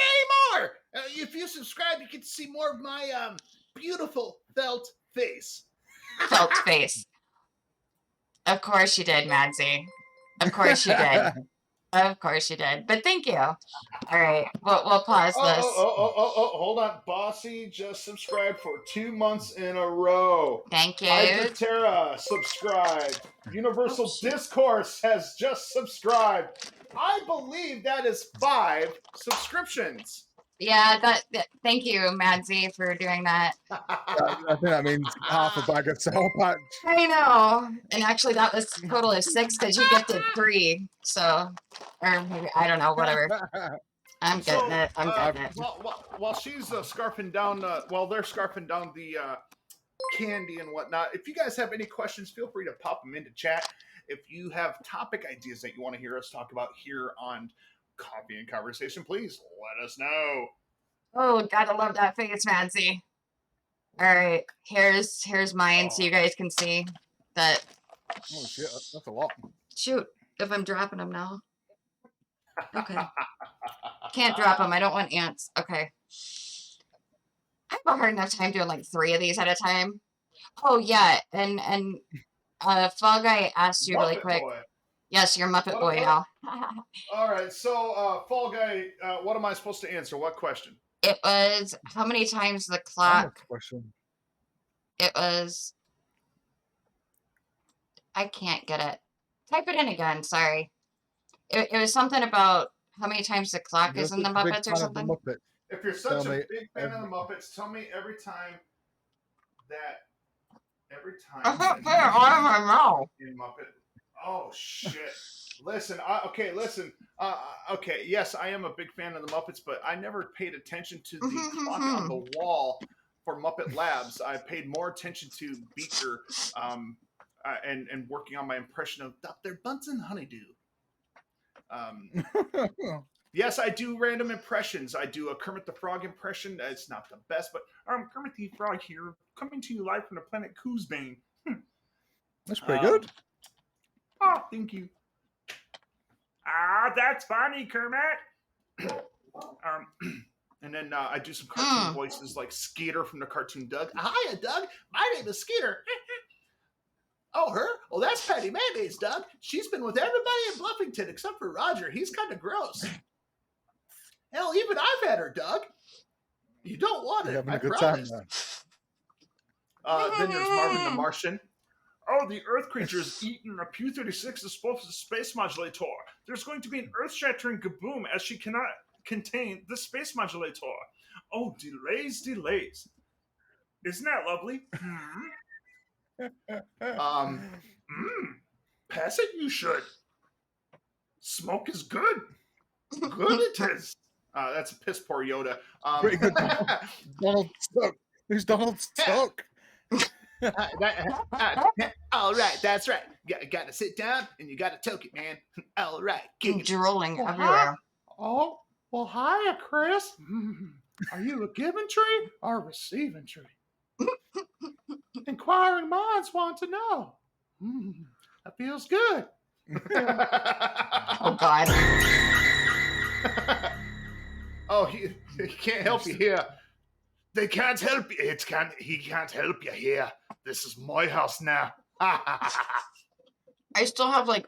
more. If you subscribe, you get to see more of my beautiful felt face. Felt face. Of course you did, Madzy. Of course you did. Of course you did. But thank you. All right, we'll pause this. Hold on. Bossy just subscribed for 2 months in a row. Thank you. Terra subscribed. Universal Discourse has just subscribed. I believe that is 5 subscriptions. Yeah, thank you, Madzy, for doing that. I think that means half a bag of Sour Patch. I know. And actually, that was a total of 6 because you gifted 3. So, or maybe, I don't know, whatever. I'm getting it. I'm getting it. While she's scarfing down, while they're scarfing down the candy and whatnot. If you guys have any questions, feel free to pop them into chat. If you have topic ideas that you want to hear us talk about here on Coffee and Conversation, please let us know. Oh, gotta love that face, Madzy. All right, here's mine, so you guys can see that. Oh shit, that's a lot. Shoot, if I'm dropping them now. Okay. Can't drop them. I don't want ants. Okay. I have a hard enough time doing like 3 of these at a time. Oh yeah, and Fall Guy asked you really Muppet quick. Boy. Yes, you're Muppet What- Boy now. All right, so Fall Guy, what am I supposed to answer? What question? It was how many times the I have clock? a question. It was. I can't get it. Type it in again. Sorry. It was something about how many times the clock is You're in the such a big Muppets or fan of the something. Muppets. If you're such Tell a me big fan of the every- Muppets, tell me every time that I don't know. in Muppet. Oh shit! Listen, listen. Okay, yes, I am a big fan of the Muppets, but I never paid attention to the clock on the wall for Muppet Labs. I paid more attention to Beaker, and working on my impression of Dr. Bunsen Honeydew. Yes, I do random impressions. I do a Kermit the Frog impression. It's not the best, but Kermit the Frog here, coming to you live from the planet Coosbane. That's pretty good. Oh, thank you. That's funny, Kermit. And then I do some cartoon voices like Skeeter from the cartoon Doug. Hiya, Doug. My name is Skeeter. Oh, her? Oh, that's Patty Mayonnaise, Doug. She's been with everybody in Bluffington except for Roger. He's kind of gross. Hell, even I've had her, Doug. You don't want it. You're having I a good promise. time Then there's Marvin the Martian. Oh, the Earth creature is eaten a Q-36 disposable space modulator. There's going to be an earth-shattering kaboom as she cannot contain the space modulator. Oh, delays. Isn't that lovely? Pass it, you should. Smoke is good. Good it is. That's a piss poor Yoda. Pretty good. Donald Duck. Who's Donald Duck? All right, that's right. Got to sit down and you got to toke it, man. All right. Drooling everywhere. Oh, well, hiya, Chris. Are you a giving tree or a receiving tree? Inquiring minds want to know. That feels good. Oh God. Oh, he can't help you here. They can't help you. He can't help you here. This is my house now. I still have like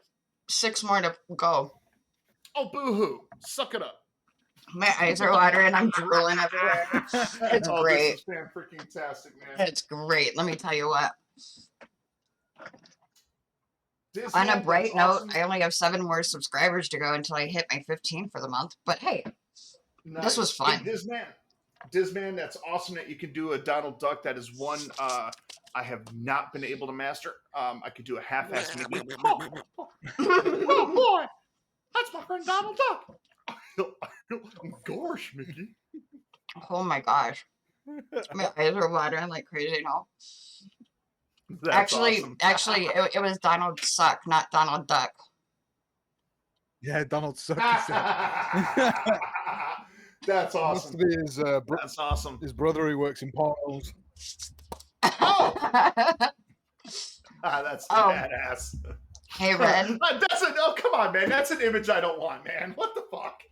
6 more to go. Oh, boo-hoo. Suck it up. My eyes are watering. I'm drooling everywhere. It's great. This is fan-freaking-tastic, man. It's great. Let me tell you what. Disney, On a bright that's note, awesome. I only have 7 more subscribers to go until I hit my 15 for the month. But hey, this was fun. Hey, Disman, that's awesome that you can do a Donald Duck. That is one I have not been able to master. I could do a half-ass Mickey. Oh boy, that's my friend Donald Duck. Gosh, Mickey. Oh my gosh. My eyes are watering like crazy now. That's Actually, awesome. it was Donald Suck, not Donald Duck. Yeah, Donald Duck. That's Must awesome. be his, That's awesome. his brother who works in portals. Oh, that's badass. Hey, Red. Oh, come on, man. That's an image I don't want, man. What the fuck?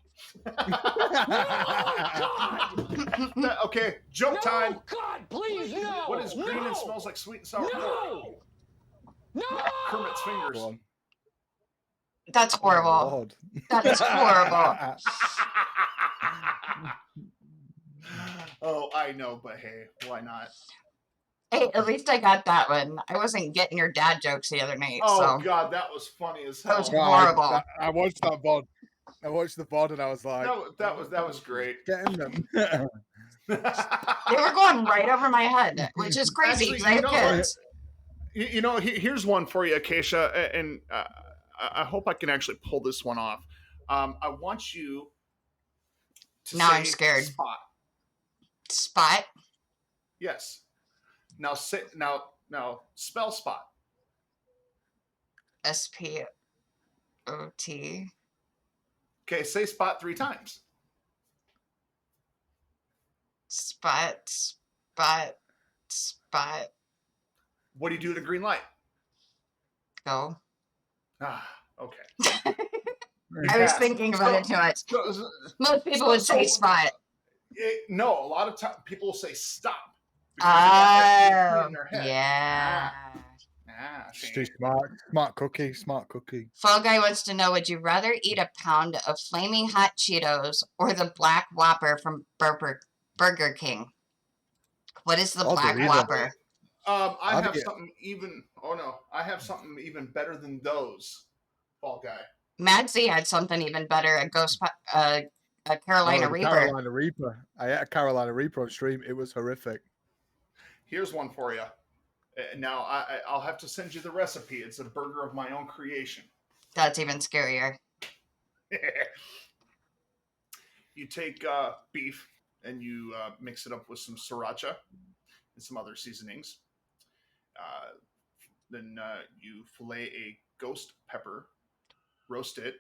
Okay, joke time. God, please, no! What is green and smells like sweet and sour pork? No! Kermit's fingers. Go on. That's horrible. Oh, Lord. That's horrible. Oh, I know, but hey, why not? Hey, at least I got that one. I wasn't getting your dad jokes the other night, Oh so God, that was funny as That hell. was horrible. I watched that VOD. I watched the VOD and I was like, That was great. getting them. they were going right over my head, which is crazy because I have kids. You know, here's one for you, Acacia, and I hope I can actually pull this one off. I want you to Now say I'm scared. Spot. Spot? Yes. Now spell spot. SPOT. Okay, say spot 3 times. Spot. What do you do at a green light? Go. Ah, okay. I was thinking about it too much. Most people would say spot. No, a lot of time people will say stop. Oh, In their head. yeah. She's too smart cookie. Fall Guy wants to know, would you rather eat a pound of flaming hot Cheetos or the Black Whopper from Burger King? What is the Black Whopper? I have something even. Oh no, I have something even better than those. Fall Guy. Madzy had something even better. A Carolina Reaper. Carolina Reaper. I ate a Carolina Reaper on stream. It was horrific. Here's one for you. Now I'll have to send you the recipe. It's a burger of my own creation. That's even scarier. You take beef and you mix it up with some sriracha and some other seasonings. Then you fillet a ghost pepper, roast it,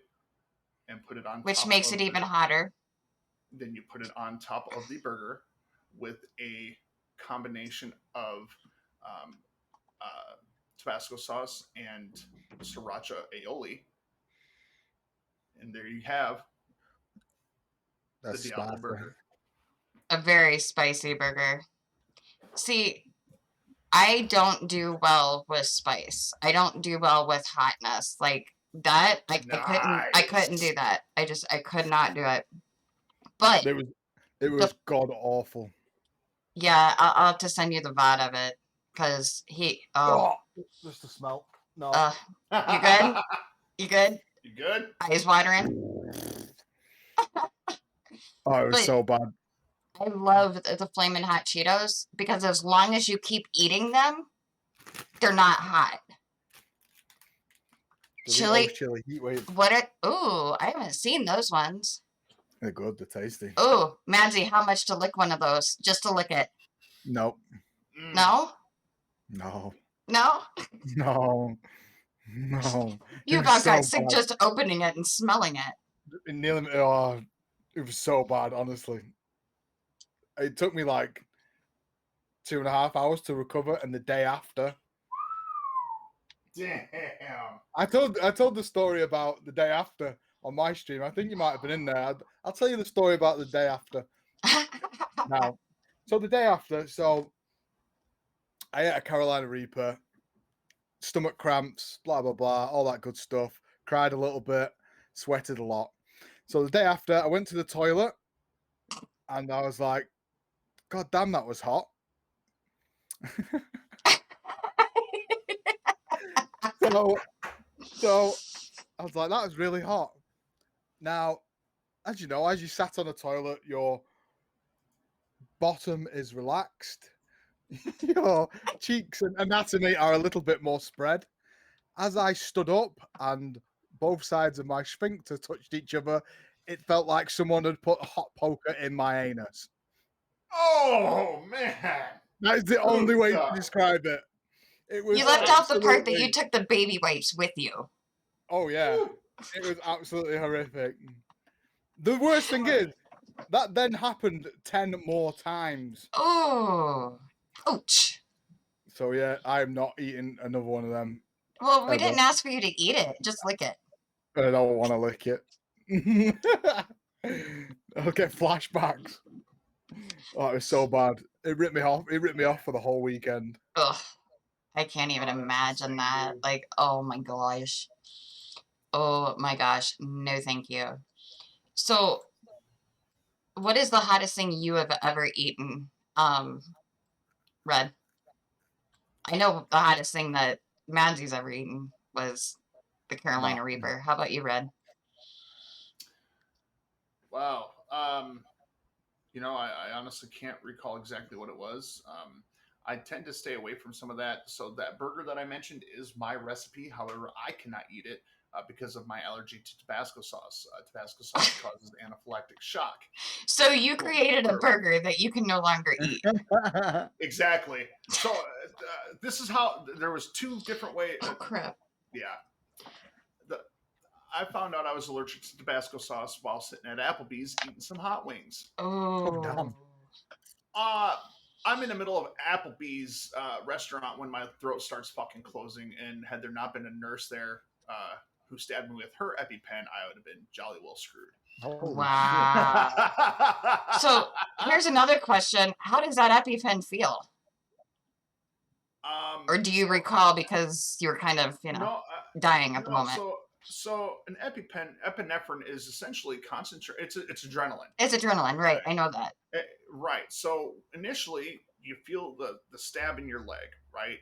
and put it on. Which makes it even hotter. Then you put it on top of the burger with a combination of Tabasco sauce and sriracha aioli. And there you have the Diablo burger. A very spicy burger. See, I don't do well with spice. I don't do well with hotness. Like that, I couldn't do that. I could not do it. But it was god awful. Yeah, I'll have to send you the VOD of it because just the smell. No. You good? You good? You good? Eyes watering. Oh, it was so bad. I love the Flamin' Hot Cheetos because as long as you keep eating them, they're not hot. Chili heat wave. Ooh, I haven't seen those ones. They're good. They're tasty. Ooh, Madzy, how much to lick one of those? Just to lick it? Nope. No? No. No? No. You got sick just opening it and smelling it. It was so bad, honestly. It took me like 2.5 hours to recover, and the day after. Damn. I told the story about the day after on my stream. I think you might have been in there. I'll tell you the story about the day after. Now, so the day after, I ate a Carolina Reaper, stomach cramps, blah, blah, blah, all that good stuff. Cried a little bit, sweated a lot. So the day after, I went to the toilet, and I was like, God damn, that was hot. So I was like, that was really hot. Now, as you know, as you sat on a toilet, your bottom is relaxed. Your cheeks and anatomy are a little bit more spread. As I stood up and both sides of my sphincter touched each other, it felt like someone had put a hot poker in my anus. Oh, man. That is the only way to describe it. You left out the part that you took the baby wipes with you. Oh, yeah. It was absolutely horrific. The worst thing is, that then happened 10 more times. Oh, ouch. So, yeah, I'm not eating another one of them. Well, we didn't ask for you to eat it. Just lick it. I don't want to lick it. I'll get flashbacks. Oh, it was so bad. It ripped me off. It ripped me off for the whole weekend. Ugh. I can't even imagine that. Like, oh my gosh. Oh my gosh. No, thank you. So, what is the hottest thing you have ever eaten, Red? I know the hottest thing that Madzy's ever eaten was the Carolina Reaper. How about you, Red? Wow. I honestly can't recall exactly what it was. I tend to stay away from some of that. So that burger that I mentioned is my recipe. However, I cannot eat it. because of my allergy to Tabasco sauce. Tabasco sauce causes anaphylactic shock. So you created a burger that you can no longer eat. Exactly. So this is how there was 2 different ways. Oh crap! Yeah. I found out I was allergic to Tabasco sauce while sitting at Applebee's eating some hot wings. Oh, damn. I'm in the middle of Applebee's restaurant when my throat starts fucking closing, and had there not been a nurse there who stabbed me with her EpiPen, I would have been jolly well screwed. Holy Wow. So here's another question: how does that EpiPen feel? Or do you recall because you're kind of, dying at the moment? So an epinephrine is essentially concentrate. It's adrenaline. It's adrenaline, right? I know that. Right. So initially, you feel the stab in your leg, right?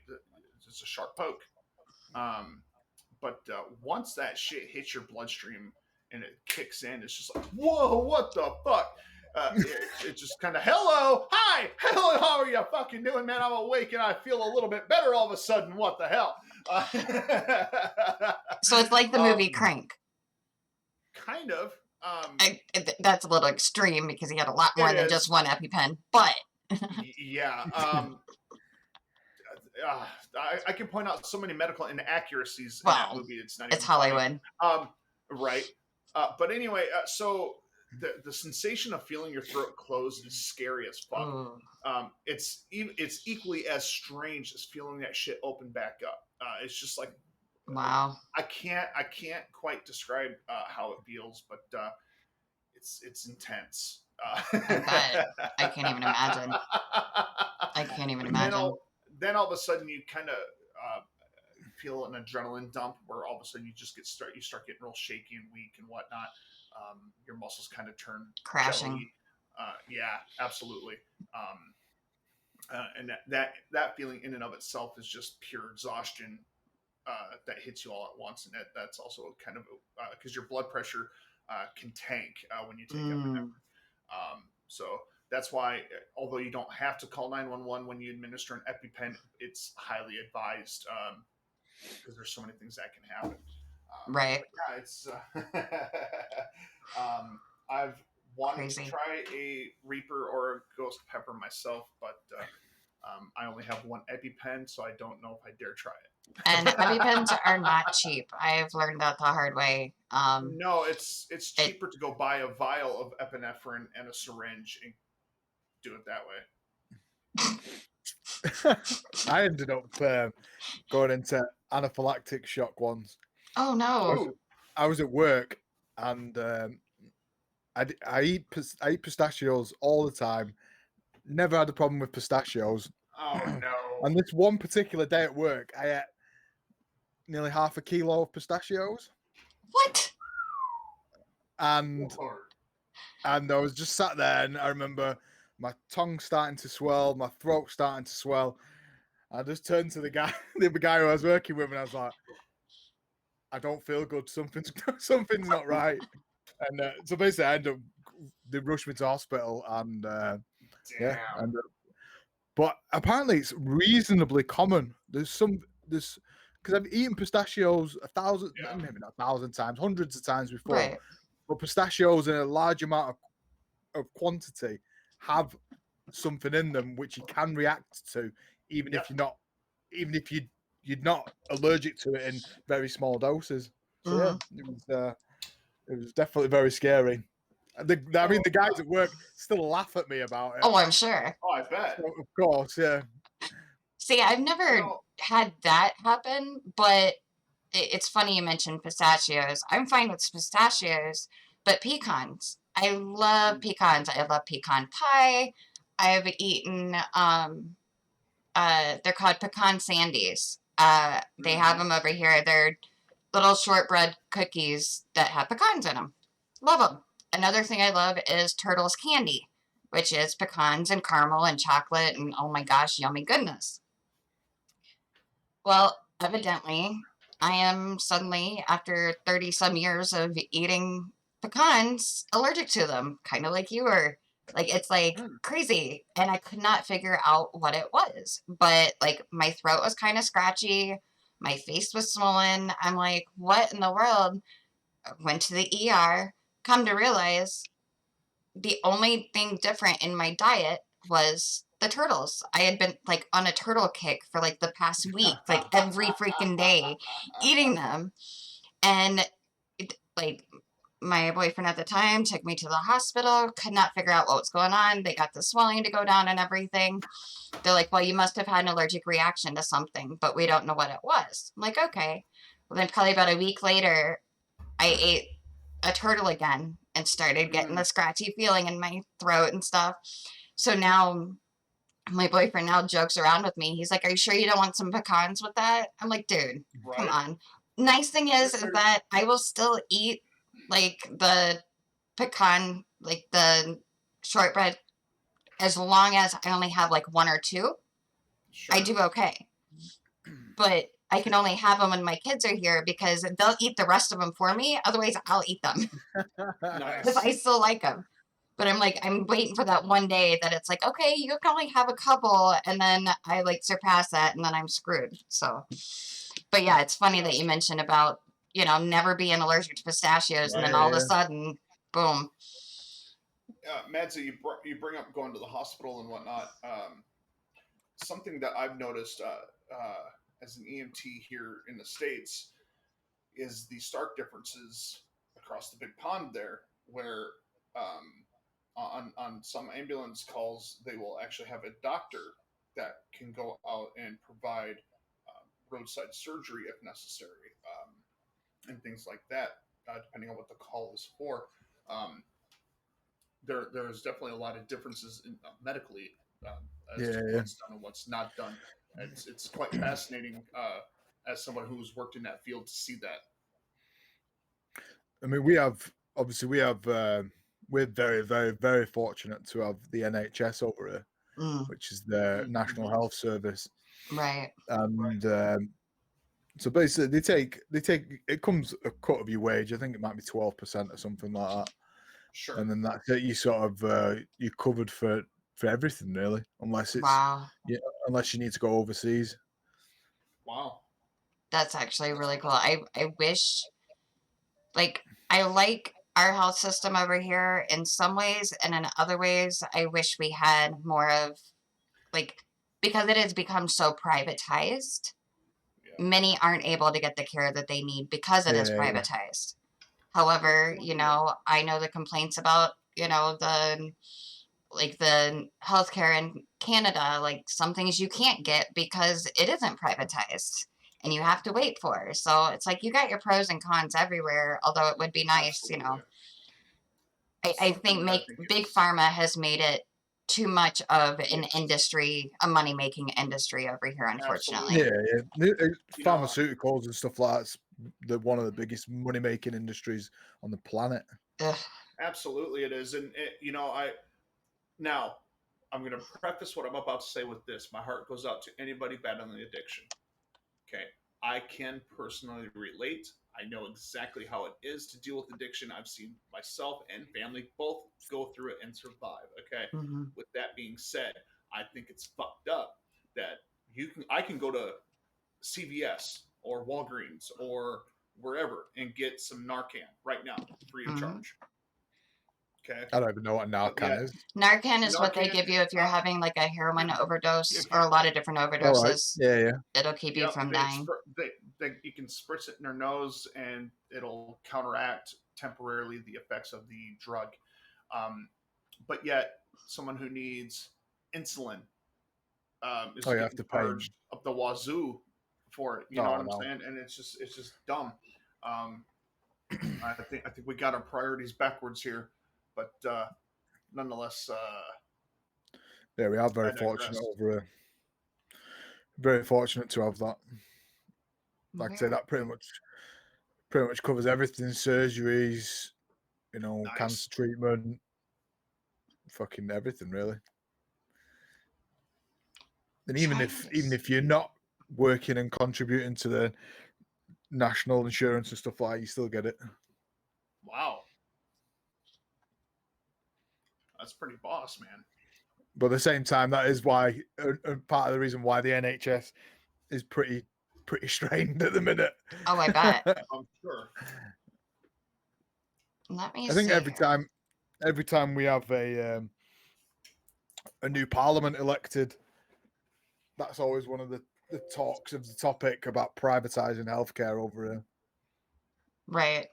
It's a sharp poke. But once that shit hits your bloodstream and it kicks in, it's just like, whoa, what the fuck? It's just kind of, hello, how are you fucking doing, man? I'm awake and I feel a little bit better all of a sudden. What the hell? So it's like the movie Crank. Kind of. That's a little extreme because he had a lot more than just one EpiPen, but yeah. I can point out so many medical inaccuracies in that movie. It's not. It's Hollywood. Right. But anyway, so the sensation of feeling your throat closed is scary as fuck. It's equally as strange as feeling that shit open back up. It's just like, wow. I can't quite describe how it feels, but it's intense. I can't even imagine. Then all of a sudden you kind of feel an adrenaline dump where all of a sudden you start getting real shaky and weak and whatnot. Your muscles kind of turn crashing. jelly. Yeah, absolutely. And that feeling in and of itself is just pure exhaustion that hits you all at once, and that's also kind of because your blood pressure can tank when you take epinephrine. So that's why, although you don't have to call 911 when you administer an EpiPen, it's highly advised because there's so many things that can happen. Right. Yeah, it's. I've wanted to try a Reaper or a Ghost Pepper myself, but I only have one EpiPen, so I don't know if I dare try it. And EpiPens are not cheap. I've learned that the hard way. No, it's cheaper to go buy a vial of epinephrine and a syringe and do it that way. I ended up going into anaphylactic shock once. Oh no! I was at work and I eat pistachios all the time. Never had a problem with pistachios. Oh no! And this one particular day at work, I ate nearly half a kilo of pistachios. What? And I was just sat there, and I remember my tongue starting to swell, my throat starting to swell. I just turned to the guy who I was working with, and I was like, I don't feel good. Something's not right. And so basically, they rushed me to hospital, and but apparently it's reasonably common. Because I've eaten pistachios maybe not 1,000 times, hundreds of times before. Right. But pistachios in a large amount of quantity have something in them which you can react to, even if you're not allergic to it in very small doses. So it was definitely very scary. The guys at work still laugh at me about it. Oh, I'm sure. Oh, I bet. So, of course, yeah. See, I've never had that happen, but it's funny you mentioned pistachios. I'm fine with pistachios, but pecans. I love pecans. I love pecan pie. I've eaten, they're called pecan sandies. They have them over here. They're little shortbread cookies that have pecans in them. Love them. Another thing I love is Turtle's candy, which is pecans and caramel and chocolate and, oh my gosh, yummy goodness. Well, evidently, I am suddenly, after 30-some years of eating pecans, allergic to them, kind of like you were. Like, it's like crazy, and I could not figure out what it was. But, like, my throat was kind of scratchy. My face was swollen. I'm like, what in the world? Went to the ER. Come to realize the only thing different in my diet was the turtles. I had been like on a turtle kick for like the past week, like every freaking day eating them. And like my boyfriend at the time took me to the hospital, could not figure out what was going on. They got the swelling to go down and everything. They're like, well, you must have had an allergic reaction to something, but we don't know what it was. I'm like, okay. Well, then probably about a week later, I ate a turtle again and started getting the scratchy feeling in my throat and stuff. So now my boyfriend now jokes around with me. He's like, are you sure you don't want some pecans with that? I'm like, dude, come on. Nice thing is that I will still eat like the pecan, like the shortbread, as long as I only have like one or two. Sure. I do okay. But I can only have them when my kids are here because they'll eat the rest of them for me. Otherwise, I'll eat them because I still like them. But I'm like, I'm waiting for that one day that it's like, okay, you can only have a couple, and then I like surpass that, and then I'm screwed. So, but yeah, it's funny that you mentioned about, you know, never being allergic to pistachios, and then all of a sudden, boom. Madzy, you bring up going to the hospital and whatnot. Something that I've noticed as an EMT here in the States is the stark differences across the big pond there, where on some ambulance calls they will actually have a doctor that can go out and provide roadside surgery if necessary, and things like that, depending on what the call is for. There's definitely a lot of differences in, medically, as to what's done and what's not done. It's quite fascinating as someone who's worked in that field to see that. I mean, we're very, very, very fortunate to have the NHS over here, which is the National Health Service, right? And so basically, they take it comes a cut of your wage. I think it might be 12% or something like that. Sure. And then that's it. You sort of you're covered for everything really, unless it's unless you need to go overseas. Wow, that's actually really cool. I wish, like, I like our health system over here in some ways, and in other ways, I wish we had more of, like, because it has become so privatized. Many aren't able to get the care that they need because it is privatized. However, you know, I know the complaints about, you know, the healthcare in Canada, like some things you can't get because it isn't privatized and you have to wait for. So it's like you got your pros and cons everywhere, although it would be nice, you know. I think big pharma has made it too much of an industry, a money-making industry over here, unfortunately. Pharmaceuticals and stuff like that's one of the biggest money-making industries on the planet. Ugh. Absolutely, it is, and you know, I'm going to preface what I'm about to say with this. My heart goes out to anybody battling addiction. Okay, I can personally relate. I know exactly how it is to deal with addiction. I've seen myself and family both go through it and survive. Okay. Mm-hmm. With that being said, I think it's fucked up that I can go to CVS or Walgreens or wherever and get some Narcan right now, free of charge. Okay. I don't even know what Narcan is. Narcan is what they give you if you're having like a heroin overdose or a lot of different overdoses. Right. Yeah. It'll keep you from dying. You can spritz it in their nose and it'll counteract temporarily the effects of the drug. But yet, someone who needs insulin is getting charged up the wazoo for it. You know what I'm saying? And it's just dumb. I think we got our priorities backwards here, but nonetheless, yeah, we are very fortunate over here. Very fortunate to have that. Like I say, that pretty much covers everything: surgeries, you know, cancer treatment, fucking everything, really. And even if you're not working and contributing to the national insurance and stuff like that, you still get it. Wow, that's pretty boss, man. But at the same time, that is why part of the reason why the NHS is pretty pretty strained at the minute. Oh, I bet. I'm sure. Let me I think see every here. time we have a new parliament elected, that's always one of the talks of the topic about privatizing healthcare over here. Right.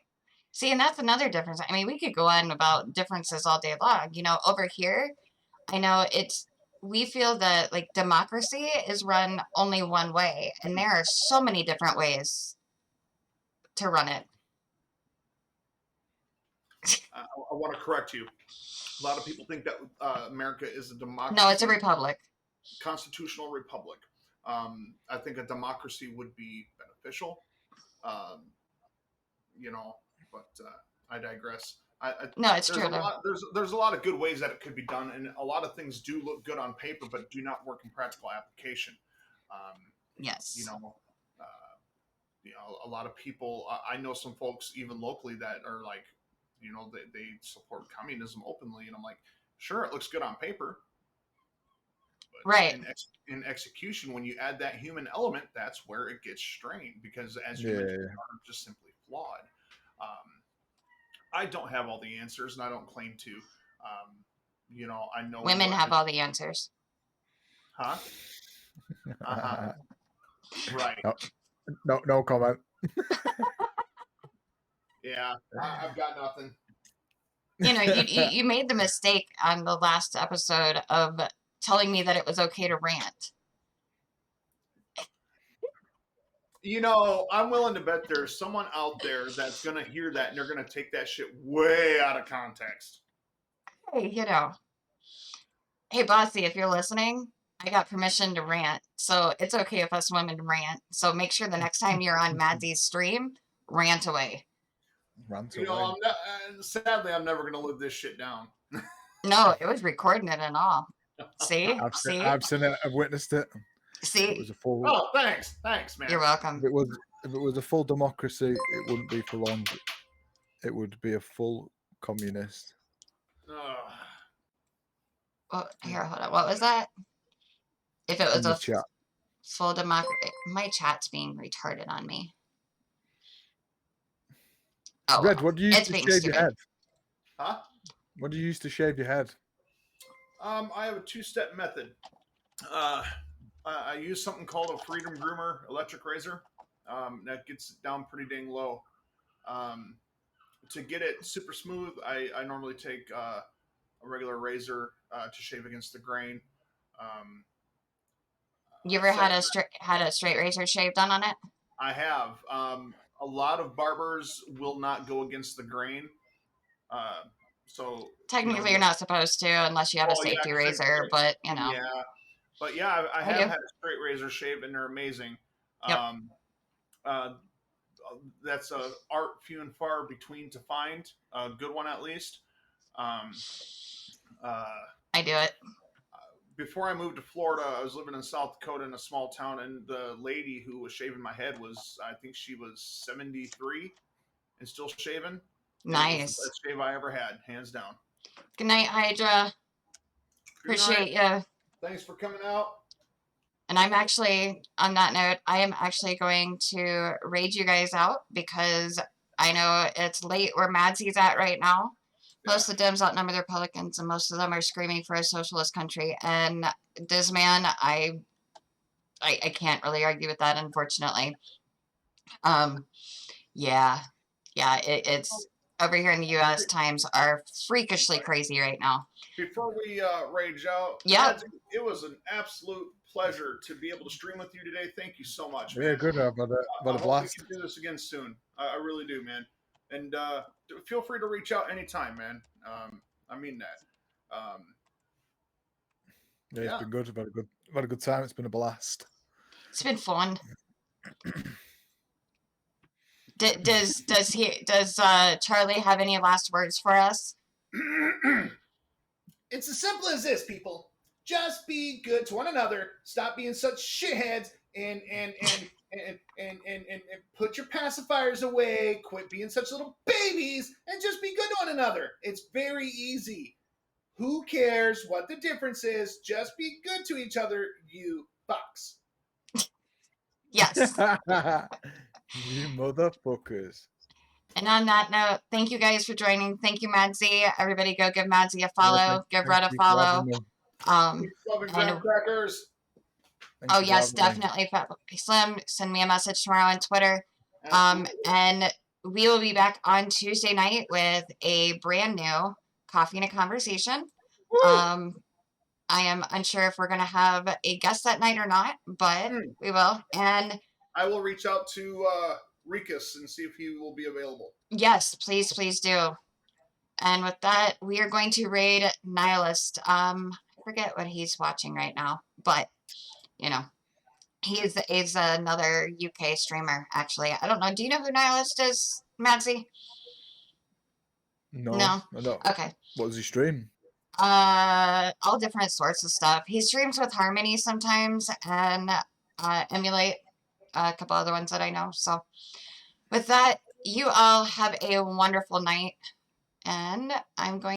See, and that's another difference. I mean, we could go on about differences all day long. You know, over here, I know we feel that like democracy is run only one way, and there are so many different ways to run it. I want to correct you. A lot of people think that America is a democracy. No, it's a republic. Constitutional republic. I think a democracy would be beneficial. You know, but I digress. No, it's there's true a though. lot. There's a lot of good ways that it could be done, and a lot of things do look good on paper, but do not work in practical application. Yes. You know, a lot of people. I know some folks even locally that are like, they support communism openly, and I'm like, sure, it looks good on paper, but Right. in execution, when you add that human element, that's where it gets strained, because as humans are just simply flawed. I don't have all the answers, and I don't claim to. I know Women have all the answers. Huh? Right. No comment. Yeah, I've got nothing. You know, you made the mistake on the last episode of telling me that it was okay to rant. I'm willing to bet there's someone out there that's going to hear that and they're going to take that shit way out of context. Hey, hey, Bossy, if you're listening, I got permission to rant, so it's okay if us women rant. So make sure the next time you're on Madzy's stream, rant away. Sadly, I'm never going to live this shit down. No, it was recording it and all. See? I've seen it. I've witnessed it. See? It was a full. Oh, thanks, man. You're welcome. If it was a full democracy, it wouldn't be for long. It would be a full communist. Well, here, hold on. What was that? If it was a full democracy, my chat's being retarded on me. Oh, Red, what do you use to shave your head? Huh? What do you use to shave your head? I have a two-step method. I use something called a Freedom Groomer electric razor. That gets it down pretty dang low. To get it super smooth, I normally take a regular razor to shave against the grain. You ever had a straight razor shave done on it? I have. A lot of barbers will not go against the grain. So technically, you're not supposed to unless you have a safety razor. But Yeah, but yeah, I have had a straight razor shave, and they're amazing. Yep. That's a art few and far between to find a good one, at least. I do it. Before I moved to Florida, I was living in South Dakota in a small town, and the lady who was shaving my head I think she was 73 and still shaving. Nice. It was the best shave I ever had, hands down. Good night, Hydra. Appreciate you. Thanks for coming out. And I'm actually, on that note, I am actually going to raid you guys out because I know it's late where Madzy's at right now. Most of the Dems outnumber the Republicans, and most of them are screaming for a socialist country. And this man, I can't really argue with that, unfortunately. It's over here in the U.S. times are freakishly crazy right now. Before we rage out, it was an absolute pleasure to be able to stream with you today. Thank you so much, man. Yeah, good. I've had a blast. We can do this again soon. I really do, man. And feel free to reach out anytime, man. I mean that. It's been good. I've had a good time. It's been a blast. It's been fun. Does Charlie have any last words for us? It's as simple as this, people. Just be good to one another. Stop being such shitheads and put your pacifiers away. Quit being such little babies and just be good to one another. It's very easy. Who cares what the difference is? Just be good to each other, you fucks. Yes. You motherfuckers. And on that note, thank you guys for joining. Thank you, Madzy. Everybody go give Madzy a follow. Give Red a you for having follow. me. Loving And crackers. Thank oh you for yes, having me. definitely. Slim, send me a message tomorrow on Twitter. And we will be back on Tuesday night with a brand new Coffee and a Conversation. I am unsure if we're going to have a guest that night or not, but we will. And I will reach out to Rikus and see if he will be available. yes, please do. And with that, we are going to raid Nihilist. I forget what he's watching right now, but you know, he's another UK streamer. Actually, I don't know. Do you know who Nihilist is, Madzy? No. I don't. Okay. What does he stream? All different sorts of stuff. He streams with Harmony sometimes and Emulate, a couple other ones that I know. So with that, you all have a wonderful night, and I'm going